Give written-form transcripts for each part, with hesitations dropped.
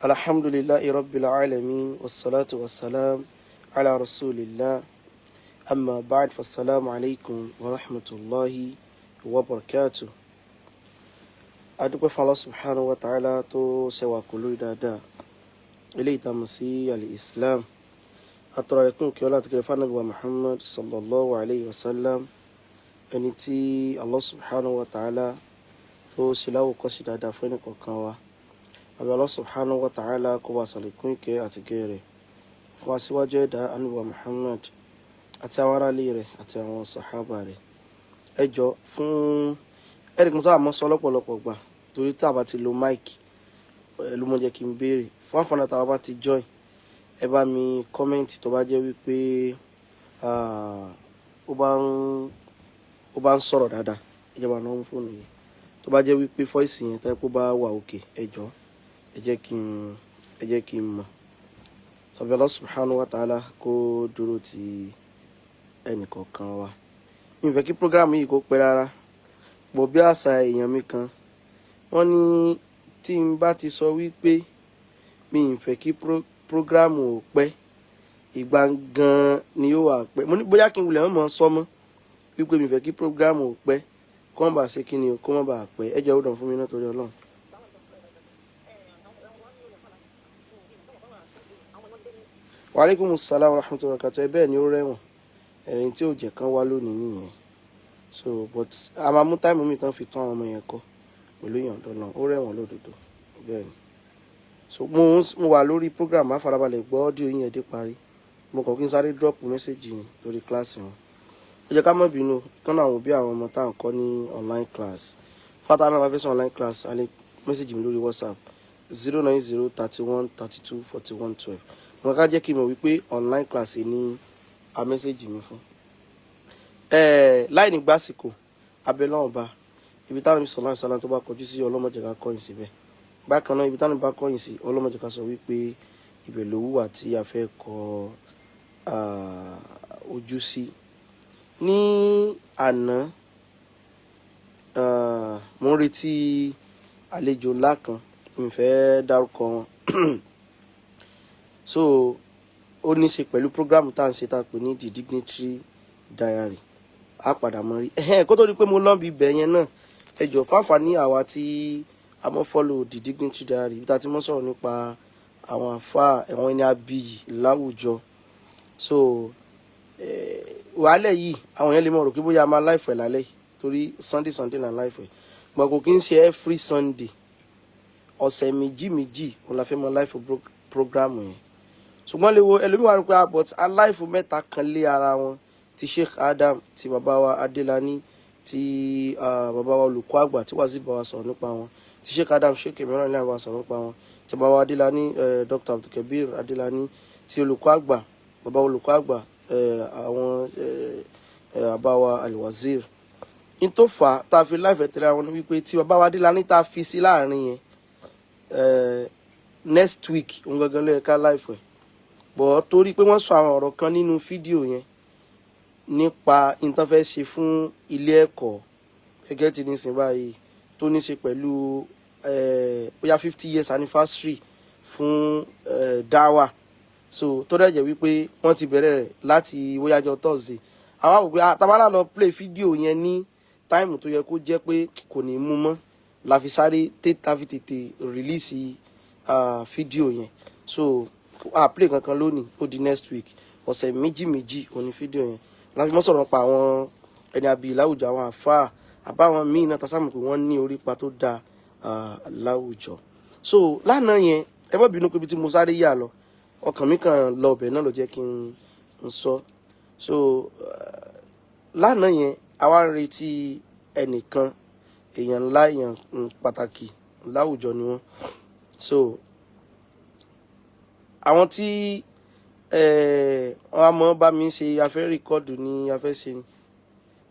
Alhamdulillahi Rabbil Alamin, wassalatu wassalam ala Rasulillah, amma ba'd, fassalamu alaikum wa rahmatullahi wa barakatuh. Adúpẹ́ fún Allah subhanahu wa ta'ala tó ṣẹwà kò lórí dáadáa, ilé ìtàmù sí al-Islam. Àtọ̀rọ̀ ẹ̀kún kí ọlá àti kẹrẹ fánàbí wa Muhammad sallallahu alayhi wa sallam, ẹni tí Allah subhanahu wa ta'ala tó ṣe láwòkọ́ sí dáadáa fún ẹnì kọ̀ọ̀kan wa. Àbí Allah subhanahu wa ta'ala kó bá ṣàlékún ìkẹ́ àti gẹ́ rẹ̀ fún aṣíwájú ẹ̀dá ànábì wa Muhammad àti àwọn aráalé rẹ̀ àti àwọn sàhábà rẹ̀. Ẹ jọ̀ọ́ fún Eric Musa àmọ́ sọ lọ́pọ̀lọpọ̀ gbà torí tá a bá ti lo mic ló mọ̀ jẹ́ kí n béèrè fún àǹfààní tá a bá ti join. Ẹ bá mi kọ́mẹ́ǹtì tó bá jẹ́ wípé ó bá ń sọ̀rọ̀ dáadáa, ìjọba náà ń fóònù yìí. Tó bá jẹ́ wípé voice yẹn tẹ́ kó bá wà òkè, ẹ jọ̀ọ́ ẹ jẹ́ kí n mọ̀. Àbí Allah subhanahu wa ta'ala kó dúró ti ẹnìkọ̀ọ̀kan wa. Mi ò fẹ́ kí program yìí kó pẹ́ rárá. Bọ̀ bí àṣà èèyàn mi kan, wọ́n ní tí n bá ti sọ wípé mi ò fẹ́ kí program ò pẹ́, ìgbà gan ni yóò wà pẹ́. Mo ní bóyá kí n wulẹ̀ mọ̀ sọ mọ́ wípé mi ò fẹ́ kí program ò pẹ́ kó má bàa ṣe kí ni o, kó má bàa pẹ́. Ẹ jọ̀ọ́ ó dàn fún mi náà torí Ọlọ́run. Wa alaikumus salam wa rahmatullahi wa barakatuh. Bẹ́ẹ̀ ni ó rẹ̀wọ̀n ẹ̀yìn tí ò jẹ́ kan wá lónìí nìyẹn. So but a máa mú táìmù mi tán fi tán àwọn ọmọ yẹn kọ́ pẹ̀lú ìyọ̀ǹda Ọlọ́run, ó rẹ̀wọ̀n lódodo bẹ́ẹ̀ ni. So mo wà lórí program, má farabalẹ̀ gbọ́ ọ́díò yín ẹ̀ dé parí. Mo kàn kí n sáré drop message ni lórí kíláàsì wọn. Ẹ jẹ́ ká má bínú kán náà àwọn òbí àwọn ọmọ tá à ń kọ́ ní online class. Fátá náà bá fẹ́ sọ online class, a lè message mi lórí WhatsApp 090 31 32 41 12. Mo ká jẹ́ kí n mọ̀ wípé online class ni a message mi fún. Láì ní gbásìkò abẹ́lọ́wọ̀n ọba ibi táwọn sallallahu alaihi wasallam tó bá kọjú sí ọlọ́mọdé ká kọ̀yìn síbẹ̀. Bákan náà ibi táwọn bá kọ̀yìn sí ọlọ́mọdé ká sọ wípé ibẹ̀ ló wùwà tí a fẹ́ kọ ojú sí. Ní àná mo ń retí àlejò ńlá kan, mi fẹ́ dárúkọ wọn. So ó ní ṣe pẹ̀lú program tá à ń ṣe tá a pè ní The Dignitary Diary. A padà mọ̀ rí kó tó di pé mo lọ́n bí ibẹ̀ yẹn náà. Ẹ jọ̀ọ́ fáǹfààní àwa tí a mọ́ follow The Dignitary Diary, ibi tá a ti mọ́ sọ̀rọ̀ nípa àwọn àfáà ẹ̀wọ̀n ẹni abiyì láwùjọ. So wàhálẹ̀ yìí àwọn yẹn lè mọ̀ rò pé bóyá a máa láìfẹ̀ lálẹ́ torí Sunday náà láìfẹ̀. Gbọ̀n kò kí ń ṣe every Sunday, ọ̀sẹ̀ méjì òun la fẹ́ mọ láìfẹ̀ program yẹn. Ṣùgbọ́n lè wo ẹlòmíwà rò pé but aláìfò mẹ́ta kan lé ara wọn, ti Sheikh Adam, ti bàbá wa Adélani, ti bàbá wa olùkọ́ àgbà tí Waziri bá wa sọ̀rọ̀ nípa wọn, ti Sheikh Adam Sheikh Imran ní àwọn sọ̀rọ̀ nípa wọn, ti bàbá wa Adélani Dr. Abdulkabir Adélani, ti olùkọ́ àgbà bàbá olùkọ́ àgbà àwọn bàbá wa Al-Wazir. In tó fà á tá a fi láìfẹ́ tẹ̀lé àwọn ní wípé tí bàbá wa Adélani tá a fi sí láàrin yẹn next week òun gangan ló yẹ ká láìfẹ́. Bọ̀ torí pé wọ́n sọ àwọn ọ̀rọ̀ kan nínú fídíò yẹn nípa nǹkan fẹ́ ṣe fún ilé ẹ̀kọ́ ẹgẹ́ tí ní sìn báyìí tó ní ṣe pẹ̀lú bóyá 50 years anniversary fún dáwà. So tó dẹ̀ jẹ́ wípé wọ́n ti bẹ̀rẹ̀ rẹ̀ láti bóyájọ́ Thursday. Àwa wò pé àtàbálà lọ play fídíò yẹn ní táìmù tó yẹ kó jẹ́ pé kò ní mú mọ́ la fi sáré tètè release fídíò yẹn. So play kankan lónìí ó di next week, ọ̀sẹ̀ méjì òní fídíò yẹn láti mọ́ sọ̀rọ̀ pa àwọn ẹni abiyì láwùjọ, àwọn àfáà àbáwọn míì náà tasámù pé wọ́n ní orípa tó dáa láwùjọ. So lánàá yẹn ẹ má bínú pé ibi tí mo sáré yà lọ ọkàn mi kàn lọ ọbẹ̀ náà ló jẹ́ kí n sọ. So lánàá yẹn a wá ń retí ẹnìkan, èèyàn ńlá, èèyàn pàtàkì láwùjọ ni wọ́n. So àwọn tí wọ́n á mọ́ bá mi ṣe afẹ́ rìkọ́dù ní afẹ́ ṣe ni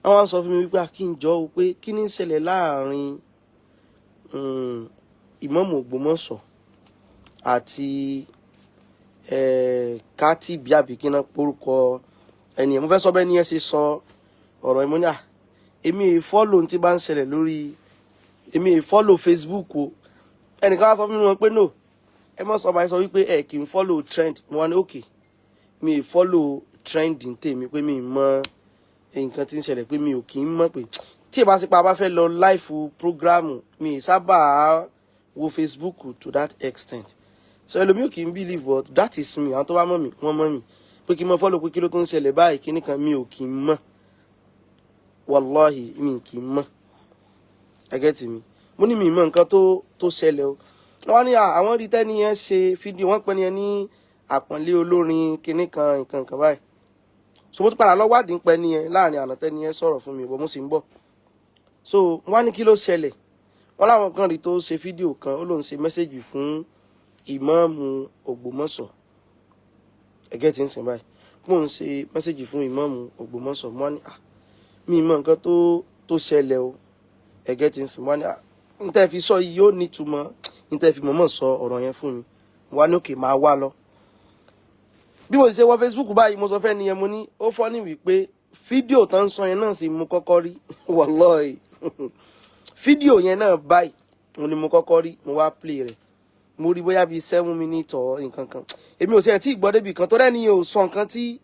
wọ́n wá ń sọ fún mi wípé kí n jọ o pé kí ní ṣẹlẹ̀ láàrin ìmáàmù Ògbómọ̀ṣọ́ àti káàtì bí àbíkínà porúkọ ẹni ẹ̀. Mo fẹ́ sọ bẹ́ẹ̀ ni ẹ ṣe sọ ọ̀rọ̀ ìmọ̀ ní èmi follow tí bá ń ṣẹlẹ̀ lórí èmi follow Facebook o. Ẹnìkan wá sọ fún mi wọn pé no ẹ mọ́ sọ báyìí sọ wípé ẹ kì í follow trend mo wá ní okay mi ì follow trend ní tèmi pé mi ì mọ nǹkan tí ń ṣẹlẹ̀ pé mi ò kì í mọ̀ pé tí ẹ bá sí pa bá fẹ́ lọ live program mi ì sábà wo Facebook to that extent so ẹlòmíì ò kì í believe but that is me àwọn tó bá mọ̀ mí wọ́n mọ̀ mí pé kí n mọ follow pé kí ló tó ń ṣẹlẹ̀ báyìí kí nìkan mi ò kì í mọ̀ wallahi mi kì í mọ̀ ẹ get mi mo ní mi ì mọ̀ nǹkan tó ṣẹlẹ̀ o wọ́n ní àwọn rí tẹ́ni yẹn ṣe fídíò wọ́n pẹ́ ni yẹn ní àpọ́nlé olórin kinní kan nǹkan kan báyìí so mo tún padà lọ wádìí ń pẹ́ ni yẹn láàrin àná tẹ́ni yẹn sọ̀rọ̀ fún mi bọ́ mo sì ń bọ̀ so wọ́n á ní kí ló ṣẹlẹ̀ wọ́n láwọn kan rí tó ṣe fídíò kan ó lóun ṣe mẹ́sẹ̀gì fún ìmáàmù Ògbómọ̀ṣọ́ ẹgẹ́ tí ń sìn báyìí mo ń ṣe mẹ́sẹ̀gì fún ìmáàmù Ògbómọ̀ṣọ́ mo ní mi mọ nǹkan tó ṣẹlẹ̀ o ẹgẹ́ tí ń sìn mo ní n tẹ́ fi sọ yìí yóò nítumọ̀ n tẹ́ fi mọ̀mọ́ sọ ọ̀rọ̀ yẹn fún mi wá ní òkè máa wá lọ bí mo ṣe wọ Facebook báyìí mo sọ fẹ́ nìyẹn mo ní ó fọ́ ní wípé fídíò tán sọ yẹn náà sì mú kọ́kọ́ rí wallahi fídíò yẹn náà báyìí mo ní mo kọ́kọ́ rí mo wá play rẹ̀ mo rí bóyá bíi 7 minutes or nǹkan kan èmi ò sí ẹ̀ tí ìgbọ́ débi kan tó rẹ́ni yẹn ò sọ nǹkan tí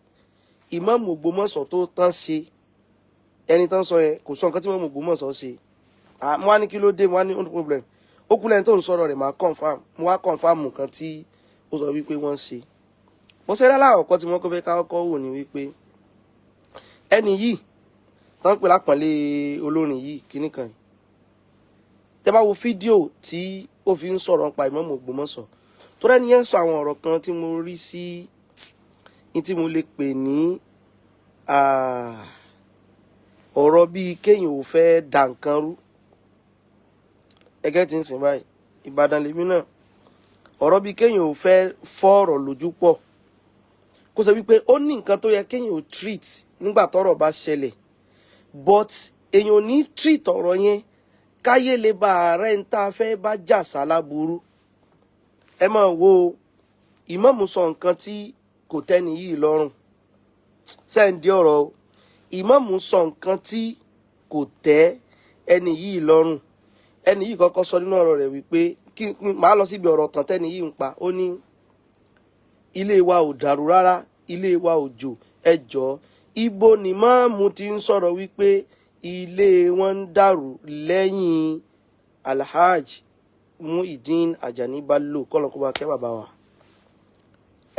ìmáàmù Ògbómọ̀ṣọ́ tó tán ṣe ẹni tán sọ yẹn kò sọ nǹkan tí ìmáàmù Ògbómọ̀ṣọ́ ṣe mo wá ní kí ló dé mo wá ní no problem ó kú lẹ́yìn tó ń sọ̀rọ̀ rẹ̀ máa confam mo wá confam nǹkan tí ó sọ wípé wọ́n ṣe mo ṣe rẹ́ láàkọ́kọ́ tí wọ́n kọ́ fẹ́ káwọ́kọ́ wò ní wípé ẹni yìí tán pè lápọ̀nlé olórin yìí kíní kan yìí tẹ́ bá wo fídíò tí ó fi ń sọ̀rọ̀ nípa ìmáàmù Ògbómọ̀ṣọ́ tó rẹ́ni yẹn sọ àwọn ọ̀rọ̀ kan tí mo rí sí ní tí mo lè pè ní ọ̀rọ̀ bíi kéèyàn ò fẹ́ dà nǹkan rú ẹgẹ́ tí ń sìn báyìí Ìbàdàn lèmi náà ọ̀rọ̀ bíi kéèyàn ò fẹ́ fọ́ọ̀rọ̀ lójú pọ̀ kó sọ wípé ó ní nǹkan tó yẹ kéèyàn ò treat nígbà tọ́rọ̀ bá ṣẹlẹ̀ but èèyàn ò ní treat ọ̀rọ̀ yẹn káyé lè bá ààrẹ ń tá a fẹ́ bá jà sálábùrú ẹ máa wo ìmáàmù sọ nǹkan tí kò tẹ́ni yìí lọ́rùn sẹ́ǹdí ọ̀rọ̀ ìmáàmù sọ nǹkan tí kò tẹ́ ẹni yìí lọ́rùn ẹni yìí kọ́kọ́ sọ nínú ọ̀rọ̀ rẹ̀ wípé kí màá lọ síbi ọ̀rọ̀ kan tẹ́ni yìí ń pa ó ní ilé wa ò dàrú rárá ilé wa ò jò ẹ jọ̀ọ́ ibo ni máàmù ti ń sọ̀rọ̀ wípé ilé wọn ń dàrú lẹ́yìn Alhaji Muideen Ajani Bello kọ́lọ́kọ́ba kẹ́ bàbá wa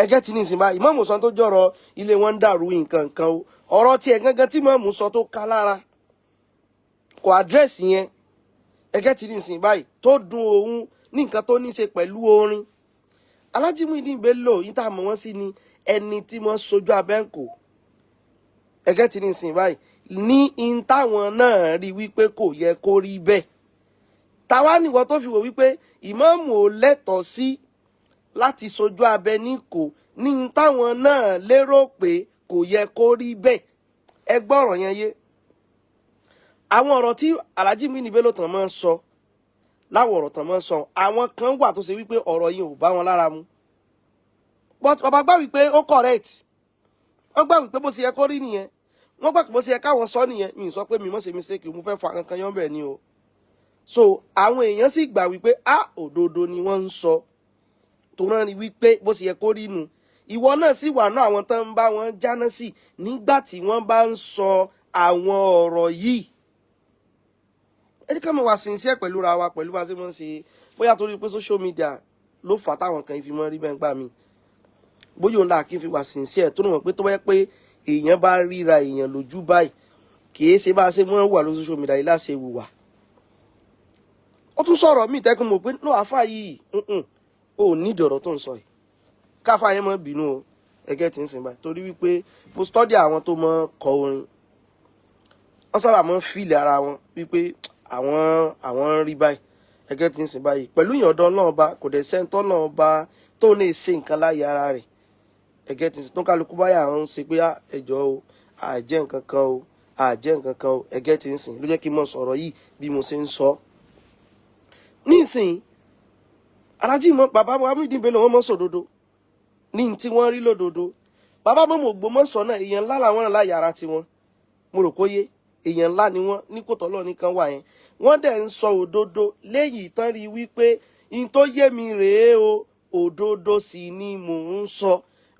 ẹgẹ́ tí ní ìsìn báyìí ìmáàmù sọ tó jọ̀rọ̀ ilé wọn ń dàrú nǹkan kan o ọ̀rọ̀ tiẹ̀ gangan tí máàmù sọ tó ká lára kò àdírẹ́sì yẹn ẹgẹ́ tí ní ìsìn báyìí tó dùn òun ní nǹkan tó ní í ṣe pẹ̀lú orin Alhaji Muideen Bello yìí tá a mọ̀ wọ́n sí ni ẹni tí wọ́n sojú abẹ́ǹkò ẹgẹ́ tí ní ìsìn báyìí ní in táwọn náà rí wípé kò yẹ kó rí bẹ́ẹ̀ táwa nìwọ tó fi wò wípé ìmáàmù ò lẹ́tọ̀ọ́ sí láti sojú abẹ níkò ní in táwọn náà lérò pé kò yẹ kó rí bẹ́ẹ̀ ẹ gbọ́ ọ̀rọ̀ yẹn yé àwọn ọ̀rọ̀ tí Alhaji Muideen Bello tàn máa ń sọ láwọn ọ̀rọ̀ tàn máa ń sọ àwọn kan wà tó ṣe wípé ọ̀rọ̀ yìí ò bá wọn lára mu but bàbá gbà wípé ó correct wọ́n gbà wípé bó ṣe yẹ kó rí nìyẹn wọ́n gbà pé bó ṣe yẹ káwọn sọ nìyẹn mi ì sọ pé mi mọ̀ ṣe mistake mo fẹ́ fa kankan yọ́n bẹ̀ ni o so àwọn èèyàn sì gbà wípé òdodo ni wọ́n ń sọ tó rán ni wípé bó ṣe yẹ kó rí nu ìwọ náà sì wà náà àwọn tó ń bá wọn jáná sí nígbà tí wọ́n bá ń sọ àwọn ọ̀rọ̀ yìí ẹ jẹ́ ká mọ̀ wá sincere pẹ̀lú ra wa pẹ̀lú bá ṣe mọ̀ ṣe bóyá torí pé social media ló fà táwọn kan fi mọ́ rí bẹ́ẹ̀ gbà mí bóyá òun là kí n fi wà sincere tó mọ̀ pé tó bá yẹ pé èèyàn bá ríra èèyàn lójú báyìí kì í ṣe bá ṣe mọ́ wà lórí social media yìí láṣẹ wùwà ó tún sọ̀rọ̀ mí tẹ́kùn mọ̀ pé no àfáà yìí ò ní ìdọ̀rọ̀ tó ń sọ yìí káfáà yẹn mọ́ bínú o ẹgẹ́ tí ń sìn báyìí torí wípé mo study àwọn tó mọ́ kọ orin wọ́n sábà mọ́ fíìlì ara wọn wípé àwọn rí báyìí ẹgẹ́ tí ń sìn báyìí pẹ̀lú ìyọ̀dọ̀ náà bá kò dẹ̀ sẹ́ńtọ́ náà bá tó ní ṣe nǹkan láyé ara rẹ̀ ẹgẹ́ tí ń sìn tó kálukú báyà ń ṣe pé ẹjọ́ o àjẹ́ nǹkan kan o àjẹ́ nǹkan kan o ẹgẹ́ tí ń sìn ló jẹ́ kí n mọ̀ sọ̀rọ̀ yìí bí mo ṣe ń sọ nísìn Alhaji bàbá Muideen Bello wọ́n mọ̀ sòdodo ní tí wọ́n rí lódodo bàbá mọ̀ Ògbómọ̀ṣọ́ náà èèyàn ńlá làwọn náà láyé ara tiwọn mo rò kóyé èèyàn ńlá ni wọ́n ní kòtọ́lọ́ nìkan wà yẹn wọ́n dẹ̀ ń sọ òdodo léyìí tán rí wípé in tó yé mi rèé o òdodo sì ni mò ń sọ.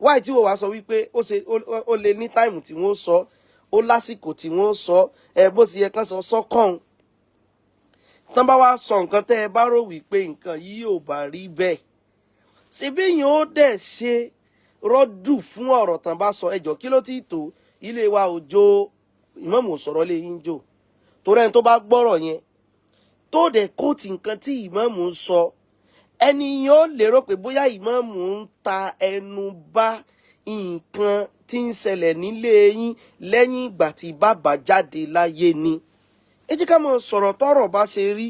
Wáì tí wọ́n wá sọ wípé ó lè ní táìmù tí wọ́n sọ, ó lásìkò tí wọ́n sọ, bó sì yẹ kán sọ sọ́kàn. Tán bá wá sọ nǹkan tẹ́ ẹ bá rò wípé nǹkan yìí ò bá rí bẹ́ẹ̀, ṣebí yín ó dẹ̀ ṣe rọ́dù fún ọ̀rọ̀ tán bá sọ. Ẹjọ́ kí ló ti tó ilé wa òjò ìmáàmù sọ̀rọ̀ lé yín jò, torí ẹni tó bá gbọ́rọ̀ yẹn tó dẹ̀ kóòtì nǹkan tí ìmáàmù ń sọ, ẹni yóò lérò pé bóyá ìmáàmù ń ta ẹnu bá nǹkan tí ń ṣẹlẹ̀ nílé yín lẹ́yìn ìgbà tí bàbá jáde láyé ni. Ẹ jẹ́ ká mọ̀ sọ̀rọ̀ tọ́rọ̀ bá ṣe rí.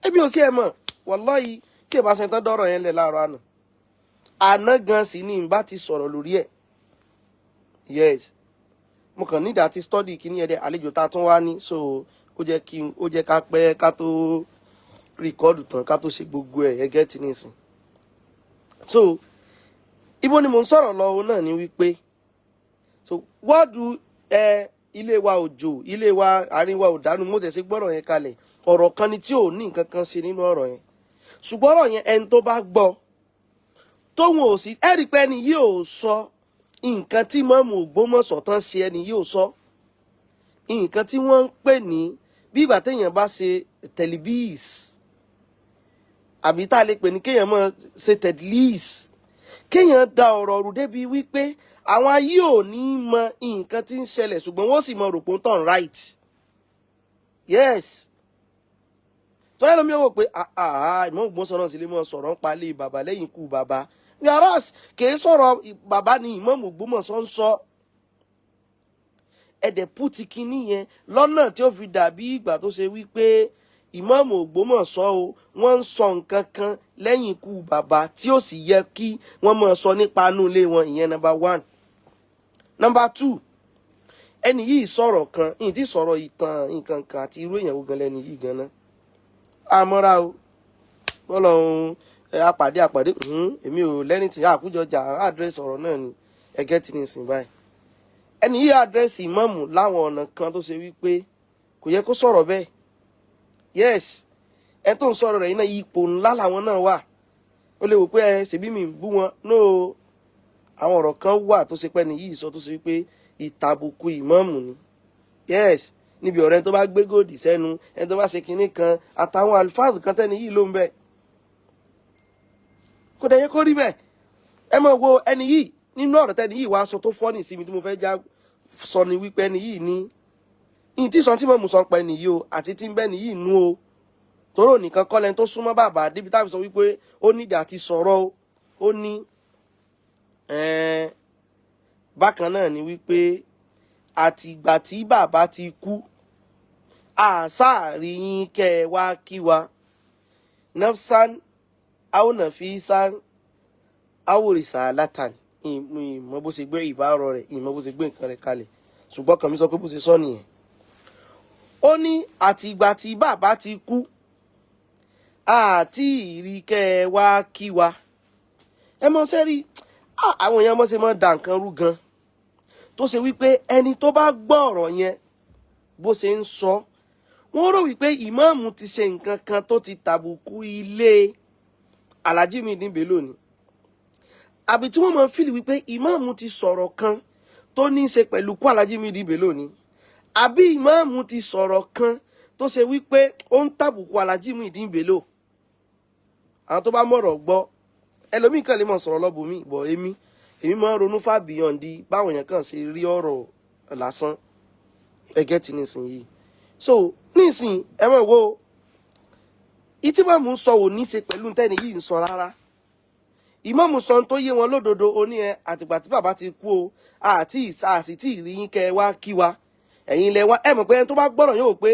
Èmi ò sí ẹ mọ̀ wàláhì tí ẹ bá ṣe tán dọ́rọ̀ yẹn lẹ̀ láàárọ̀ àná gan sì ni ìbá ti sọ̀rọ̀ lórí ẹ̀. Yes, mo kàn nídàá ti study kíní ẹ̀dẹ̀ àlejò tá a tún wá ní, so ó jẹ́ ká pẹ́ ká tó rìkọ́ọ̀dù tán ká tó ṣe gbogbo ẹ̀ ẹgẹ́ tí nìsín. So ibo ni mò ń sọ̀rọ̀ lọ náà ni wípé so wọ́ọ̀dù ilé wa òjò ilé wa àárín wa ò dánú. Mo tẹ̀sí gbọ́rọ̀ yẹn kalẹ̀, ọ̀rọ̀ kan ni tí ò ní nǹkan kan ṣe nínú ọ̀rọ̀ yẹn, ṣùgbọ́n ọ̀rọ̀ yẹn ẹni tó bá gbọ́ tóun ò sí ẹ̀rí pé ẹni yìí ò sọ nǹkan tí mọ́mù Ògbómọ̀ṣọ́ tán ṣe, ẹni yìí ò sọ nǹkan tí wọ́n ń pè ní bí ìgbà téèyàn bá ṣe tẹlifíìs àbí tá a lè pè ní kéèyàn máa ṣe tẹlifíìs, kéèyàn da ọ̀rọ̀ rú débi wípé àwọn ayé ò ní mọ nǹkan tí ń ṣẹlẹ̀ ṣùgbọ́n wọ́n sì mọ rò pé ó ń tàn right. Yes, tọ́lá lómi ó wò pé Ìmáàmù Ògbómọ̀ṣọ́ náà sì lè mọ sọ̀rọ̀ ń palẹ̀ bàbá lẹ́yìn ikú bàbá, whereas kìí sọ̀rọ̀ bàbá ni Ìmáàmù Ògbómọ̀ṣọ́ ń sọ. Ẹ̀dẹ̀ pútì kínní yẹn lọ́nà tí ó fi dàbí ìgbà tó ṣe wípé Ìmáàmù Ògbómọ̀ṣọ́ o wọ́n ń sọ nǹkan kan lẹ́yìn ikú bàbá tí ó sì yẹ kí wọ́n máa sọ nípa inú ilé wọn. Ìyẹn number 1. Number 2, ẹni yìí sọ̀rọ̀ kan, ìyìn tí sọ̀rọ̀ ìtàn nǹkan kan àti irú èèyàn wo gan lẹ́ni yìí gan náà. Àmọ́ra o Ọlọ́run àpàdé èmi ò lẹ́ni tí àkójọjà àdírẹ́sì ọ̀rọ̀ náà ni ẹgẹ́ tí ní ìsìn báyìí. Ẹni yìí àdírẹ́sì ìmáàmù láwọn ọ̀nà kan tó ṣe wípé kò yẹ kó sọ̀rọ̀ bẹ́ẹ̀. Yes, ẹ tó ń sọ̀rọ̀ rẹ̀ yìí náà ipò ńlá làwọn náà wà. Ó lè wò pé ṣèbí mi ń bú wọn. No, àwọn ọ̀rọ̀ kan wà tó ṣe pé ẹni yìí sọ tó ṣe wípé ìtàbùkù ìmáàmù ni. Yes, níbi ọ̀rẹ́ tó bá gbé gòdì sẹ́nu, ẹni tó bá ṣe kinní kan àtàwọn alifáàdù kan tẹ́ni yìí ló ń bẹ. Kò dẹ̀ yẹ kó rí bẹ́ẹ̀. Ẹ mọ̀ wo ẹni yìí nínú ọ̀rọ̀ tẹ́ni yìí wá sọ tó fọ́nì sí mi tí mo fẹ́ já sọ ni wípé ẹni yìí ní ìyìn tí sọ tí mo mú sọ pé ẹni yìí o àti tí ń bẹ́ni yìí nú o, tóró nìkan kọ́ lẹ́ni tó súnmọ́ bàbá débi táwọn sọ wípé ó nídìí àti sọ̀rọ̀ o. Ó ní bákan náà ni wípé àtìgbà tí bàbá ti kú àsáàrí yín kẹ́ ẹ wá kí wa nafsan aonafisan aworisaalatan. Ìmọ̀ bó ṣe gbé ìbárọ̀ rẹ̀, ìmọ̀ bó ṣe gbé nǹkan rẹ̀ kalẹ̀, ṣùgbọ́n kan mi sọ pé bó ṣe sọ nìyẹn. Ó ní àtìgbà tí bàbá ti kú àti ìrí kẹ́ ẹ wá kí wa. Ẹ mọ̀ sẹ́rí àwọn èèyàn mọ̀ ṣe mọ̀ dà nǹkan rú gan tó ṣe wípé ẹni tó bá gbọ́ ọ̀rọ̀ yẹn bó ṣe ń sọ, wọ́n rò wípé ìmáàmù ti ṣe nǹkan kan tó ti tàbùkù ilé Alhaji Muyideen Bello ni, àbí tí wọ́n máa fìlì wípé ìmáàmù ti sọ̀rọ̀ kan tó ní í ṣe pẹ̀lú kú Alhaji Muyideen Bello ni, àbí ìmáàmù ti sọ̀rọ̀ kan tó ṣe wípé ó ń tàbùkù Alhaji Muyideen Bello. Àwọn tó bá mọ̀rọ̀ gbọ́ ẹlòmíì kan lè mọ̀ sọ̀rọ̀ lọ́bùnmí bọ̀ èmi máa ń ronú far beyond báwọn èèyàn kan ṣe rí ọ̀rọ̀ lásán ẹgẹ́ tí nísìnyí. So nísìnyí ẹ mọ̀ wo ìtí mọ̀mù sọ ò ní ṣe pẹ̀lú tẹ́ni yìí ń sọ rárá. Ìmáàmù sọ tó yé wọn lódodo ó ní àtìgbà tí bàbá ti kú o àti tí ìrí yín kẹ́ ẹ wá kí wa, ẹ̀yin lẹ wá. Ẹ mọ̀ pé ẹni tó bá gbọ́rọ̀ yóò pé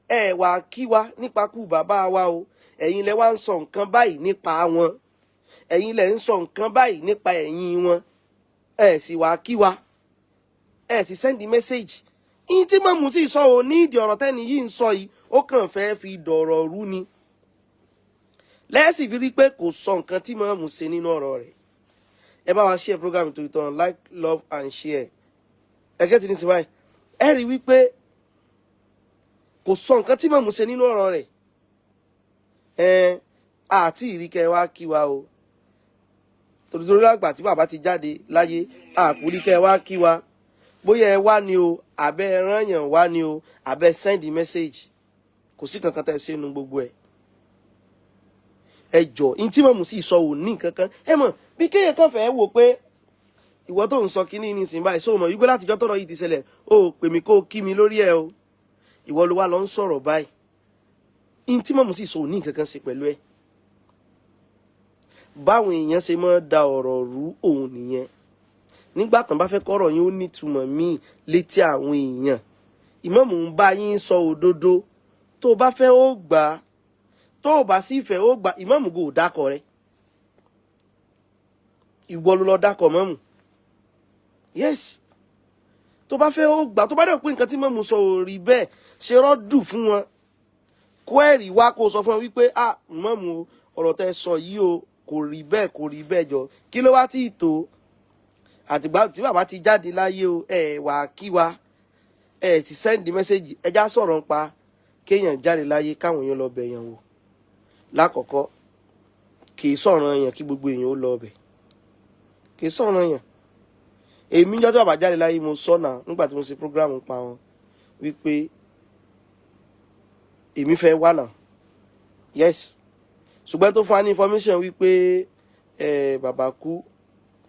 ẹ wá kí wa nípa kú bàbá wa o, ẹ̀yin lẹ wá ń sọ nǹkan báyìí nípa wọn, ẹ̀yin lẹ ń sọ nǹkan báyìí nípa ẹ̀yin wọn, ẹ sì wá kí wa, ẹ sì send message. Ìyìn tí mọ̀mù sì sọ ò ní ìdí ọ̀rọ̀ tẹ́ni yìí ń sọ yìí, ó kàn fẹ́ fi dọ̀rọ̀ rú ni. Lẹ́sì fi rí pé kò sọ nǹkan tí mọ̀mù ṣe nínú ọ̀rọ̀ rẹ̀. Ẹ bá wa share program to return, like, love and share. Ẹ gẹ́tì ní síwáyé. Ẹ rí wípé kò sọ nǹkan tí mọ̀mù ṣe nínú ọ̀rọ̀ rẹ̀. àti ìríkẹ́ wá kí wa o torí àgbà tí bàbá ti jáde láyé àkúríkẹ́ wá kí wa bóyá ẹ wá ni o àbẹ́ ẹ rányàn wá ni o àbẹ́ send message kò sí kankan tẹ́ ṣe nínú gbogbo ẹ̀ ẹ jọ in tí mọ̀mù sì sọ ò ní kankan ẹ mọ̀ bí kéèyàn kan fẹ́ wò pé ìwọ tó ń sọ kínní ní ìsìn báyìí sóò mọ̀ wípé látijọ́ tọ́rọ̀ yìí ti ṣẹlẹ̀ ó pè mí kó kí mi lórí ẹ o ìwọ ló wá lọ ń sọ̀rọ̀ báyìí in tí mọ̀mù sì sọ ò ní kankan ṣe pẹ̀lú ẹ báwọn èèyàn ṣe máa da ọ̀rọ̀ rú òun nìyẹn nígbà tán bá fẹ́ kọ́rọ̀ yín ó nítumọ̀ míì létí àwọn èèyàn ìmáàmù ń bá yín sọ òdodo tó bá fẹ́ ó gbà tó bá sì fẹ́ ó gbà ìmáàmù kò dákọ̀ rẹ ìwọ ló lọ dákọ̀ mọ́mù yes tó bá fẹ́ ó gbà tó bá dẹ̀ pé nǹkan tí mọ́mù sọ ò rí bẹ́ẹ̀ ṣe rọ́dù fún wọn kó ẹ̀rí wá kó sọ fún wọn wípé mọ́mù ọ̀rọ̀ tẹ́ sọ yìí o kò rí bẹ́ẹ̀ jọ kí ló wá tí ì tó àtìgbà tí bàbá ti jáde láyé o wà kí wa ti send message ẹjá sọ̀rọ̀ ń pa kéèyàn jáde láyé káwọn èèyàn lọ bẹ̀ yàn wò lákọ̀ọ́kọ́ kì í sọ̀rọ̀ yàn kí gbogbo èèyàn ó lọ bẹ̀ kì í sọ̀rọ̀ yàn èmi jọ́ tí bàbá jáde láyé mo sọ̀nà nígbà tí mo ṣe program pa wọn wípé èmi fẹ́ wà náà yes ṣùgbọ́n tó fún wa ní information wípé bàbá kú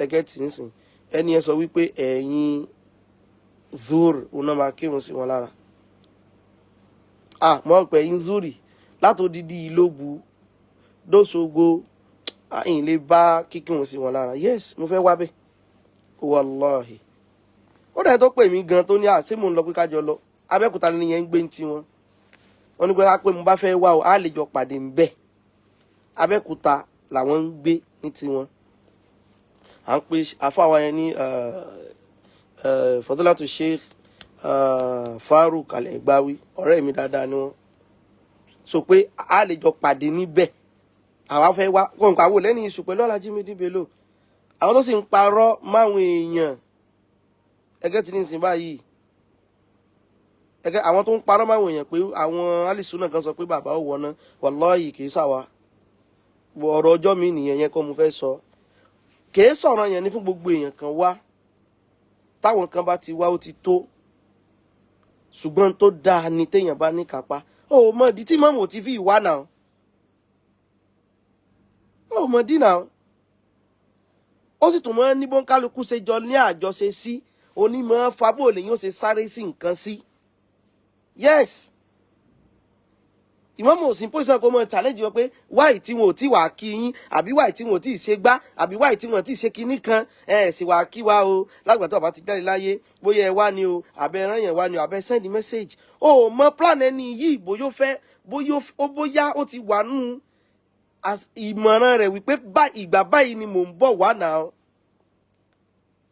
ẹgẹ́ tí ń sìn ẹni ẹ sọ wípé ẹ̀yin zuri ọ̀nà máa kírun sí wọn lára mọ̀ pé ẹ̀yin zuri látòdìdí Ìlóbù dóṣogbo àyìn lè bá kíkírun sí wọn lára yes mo fẹ́ wá bẹ́ẹ̀ wàláhì ó dẹ̀ tó pè mí gan tó ní ṣé mò ń lọ pé kájọ lọ Abẹ́òkúta ni yẹn ń gbé ní tiwọn wọ́n ní pé ká pé mo bá fẹ́ wá o á lè jọ pàdé ń bẹ́ẹ̀ Abẹ́òkúta làwọn ń gbé ní tiwọn à ń pè àfáwà yẹn ní Fadilatu Sheikh Faruk Al-Egbawi ọ̀rẹ́ mi dáadáa ni wọ́n sọ pé a lè jọ pàdé níbẹ̀ àwa fẹ́ wá kọ̀ǹkà wò lẹ́ni iṣu pẹ̀lú Alhaji Midi Bello àwọn tó sì ń parọ́ máwọn èèyàn ẹgẹ́ tí ní ìsìn báyìí ẹgẹ́ àwọn tó ń parọ́ máwọn èèyàn pé àwọn alìsúnà kan sọ pé bàbá ò wọná wallahi kì í sàwà ọ̀rọ̀ ọjọ́ mi nìyẹn yẹn kọ́ mo fẹ́ sọ kìí sọ̀rọ̀ yẹn ní fún gbogbo èèyàn kan wá táwọn kan bá ti wá ó ti tó ṣùgbọ́n tó dáa ni téèyàn bá ní kápá ó mọ̀ ìdí tí mọ́mù ò ti fi ìwá náà ó mọ̀ dí náà ó sì tún mọ́ ní bọ́ńkálukú ṣe jọ ní àjọṣe sí onímọ̀ fábò lèyìn ó ṣe sáré sí nǹkan sí yes ìmọ̀mọ̀ òsín pòsíṣàn kó mọ̀ challenge wọn pé wáì tí wọn ò tí wà kí yín àbí wáì tí wọn ò tí ì ṣe gbá àbí wáì tí wọn ò tí ì ṣe kinní kan sì wà kí wa o lágbàtọ́ àbá ti jáde láyé bóyá ẹ wá ni o àbẹ rán yẹn wá ni o àbẹ send message o mọ plan ẹni yìí bóyá ó fẹ́ bóyá ó ti wà nù ìmọ̀ràn rẹ̀ wípé ìgbà báyìí ni mò ń bọ̀ wá náà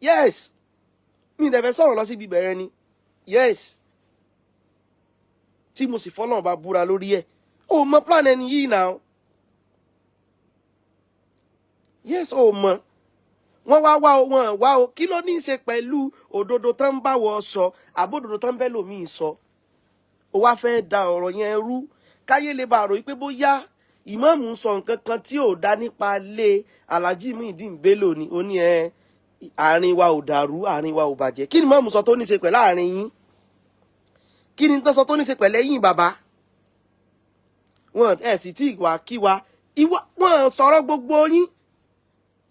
yes mi ì dẹ̀fẹ̀ sọ̀rọ̀ lọ síbi ìbẹ̀rẹ̀ ni yes tí mo sì fọ́lọ́run bá búra lórí ẹ̀ o mọ plan ẹni yìí náà yes o mọ wọ́n wá o kí ló ní í ṣe pẹ̀lú òdodo tán ń bá wọ sọ àbódodo tán ń bẹ́ lòmíì sọ o wá fẹ́ da ọ̀rọ̀ yẹn rú káyé lè bá rò wípé bóyá ìmáàmù sọ nǹkan kan tí ò dá nípa lé Alhaji Midi Bello ni ó ní àárín wa ò dàrú àárín wa ò bàjẹ́ kí ni ìmáàmù sọ tó ní í ṣe pẹ̀lú àárín yín kí ni tó sọ tó ní í ṣe pẹ̀lú ẹ̀yin bàbá wọn sì tí ìwà kí wa wọn sọ̀rọ̀ gbogbo yín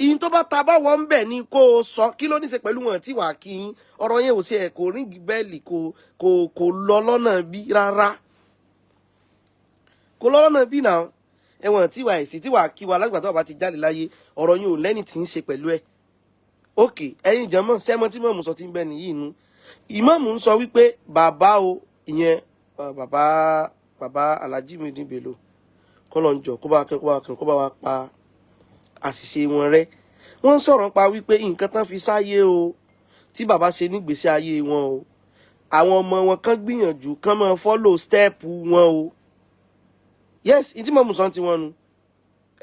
ìyìn tó bá ta bá wọn ń bẹ̀ ni kó o sọ kí ló ní í ṣe pẹ̀lú wọn tí wà kí yín ọ̀rọ̀ yẹn ò sí ẹ̀ kò ríngì bẹ́ẹ̀lì kò lọ lọ́nà bí rárá kò lọ lọ́nà bí náà ẹ̀wọ̀n tí wà èsì tí wà kí wa lágbàdo àbá ti jáde láyé ọ̀rọ̀ yẹn ò lẹ́ni tí ń ṣe pẹ̀lú ẹ̀ òkè ẹ̀yin jẹ́mọ̀ sẹ́mọ́ tí mọ̀mù sọ ti ń bẹ nìyí inú ìmáàmù ń sọ wípé bàbá o ìyẹn bàbá Alhaji Midi Bello kọ́lọ̀ ń jọ kó bá wa pa àṣìṣe wọn rẹ́ wọ́n ń sọ̀rọ̀ pa wípé nǹkan tán fi sáyé o tí bàbá ṣe nígbésí ayé wọn o àwọn ọmọ wọn kàn gbìyànjú kàn máa follow step wọn o yes ìdí mọ̀mù sọ ti wọn nu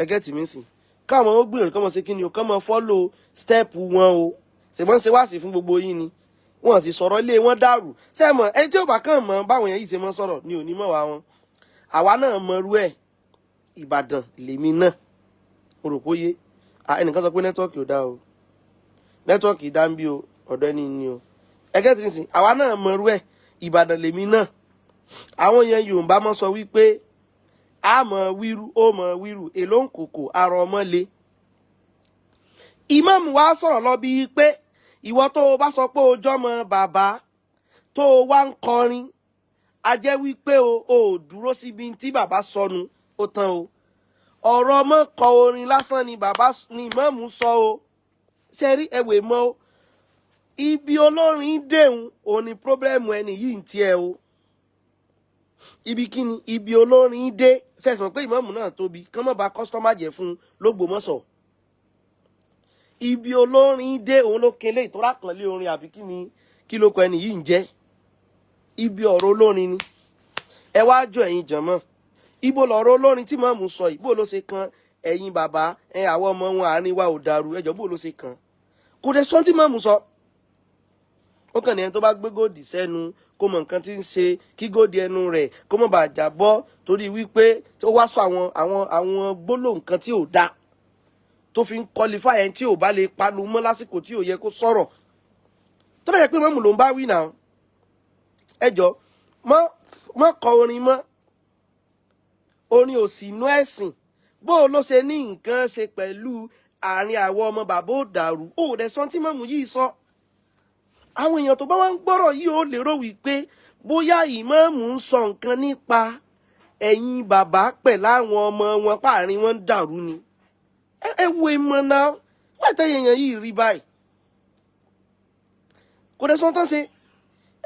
ẹgẹ́ tì mí sìn káwọn ó gbìyànjú kàn máa ṣe kí ni o kàn máa follow step wọn o ṣègbọ́n ṣe wáàsí fún gbogbo yín ni wọn sì sọ̀rọ̀ ilé wọn dàrú sẹ́mọ̀ ẹni tí ó bá kàn mọ́ báwọn yẹn yìí ṣe mọ́ sọ̀rọ̀ ni ò ní mọ̀ wá wọn àwa náà mọ̀rú ẹ̀ Ìbàdàn lèmi náà mo rò póye ẹnìkan sọ pé nẹ́tíwọ́ọ̀kì ò dá o nẹ́tíwọ́ọ̀kì dá ń bí o ọ̀dọ̀ ẹni ni o ẹgẹ́ tí ń sìn àwa náà mọ̀rú ẹ̀ Ìbàdàn lèmi náà àwọn yẹn Yorùbá mọ́ sọ wípé a mọ̀ wíru ó mọ̀ wíru èló ń kòkò arọ ọmọ le ìmáàmù wa sọ̀rọ̀ lọ bíi pé ìwọ tó o bá sọ pé o jọmọ bàbá tó o wá ń kọrin a jẹ́ wípé o dúró síbi tí bàbá sọnù ó tán o ọ̀rọ̀ ọmọ kọ orin lásán ni bàbá ni ìmáàmù sọ o ṣe rí ẹ̀wẹ̀ mọ́ o ibi olórin dẹ̀hùn òun ni pírọ́blẹ́mù ẹni yìí ń tiẹ̀ o ibi kíni ibi olórin dé sẹ̀sán pé ìmáàmù náà tóbi kán mọ́ bá kọ́sítọ́mà jẹ́ fún l'Ógbómọ̀ṣọ́ ibi olórin dé òun ló kele ìtura kan lé orin àbí kí ló kọ ẹni yìí ń jẹ́ ibi ọ̀rọ̀ olórin ni ẹ wá jọ ẹ̀yin jànmọ́ ibo lọ̀rọ̀ olórin tí màmú sọ ibo ló ṣe kan ẹ̀yin bàbá àwọn ọmọ wọn àárín wa ò dàrú ẹjọ́ bó ló ṣe kan kò dé sọ tí màmú sọ ó kàn ní ẹni tó bá gbé góòdì sẹ́nu kó mọ nǹkan tí ń ṣe kí góòdì ẹnu rẹ̀ kó mọ̀ bá jà bọ́ torí wípé ó wá sọ àwọn gbólóhùn kan tí ò dáa tó fi ń kọlifá ẹni tí ò bá lè panu mọ́ lásìkò tí ò yẹ kó sọ̀rọ̀ tó dẹ̀ yẹ pé mọ́mù ló ń bá wí náà ẹjọ́ mọ́ kọ orin mọ́ orin ò sí inú ẹ̀sìn bó ló ṣe ní nǹkan ṣe pẹ̀lú àárín àwọn ọmọ bàbá ò dàrú ó dẹ̀ sọ tí mọ́mù yìí sọ àwọn èèyàn tó bá wá ń gbọ́rọ̀ yìí ó lérò wípé bóyá ìmáàmù ń sọ nǹkan nípa ẹ̀yin bàbá pẹ̀ láwọn ọmọ wọn páàrin wọn ń dàrú ni ẹ wo ìmọ̀ náà wọ́n tẹ́yẹ èèyàn yìí rí báyìí kò dẹ̀ sọ tán ṣe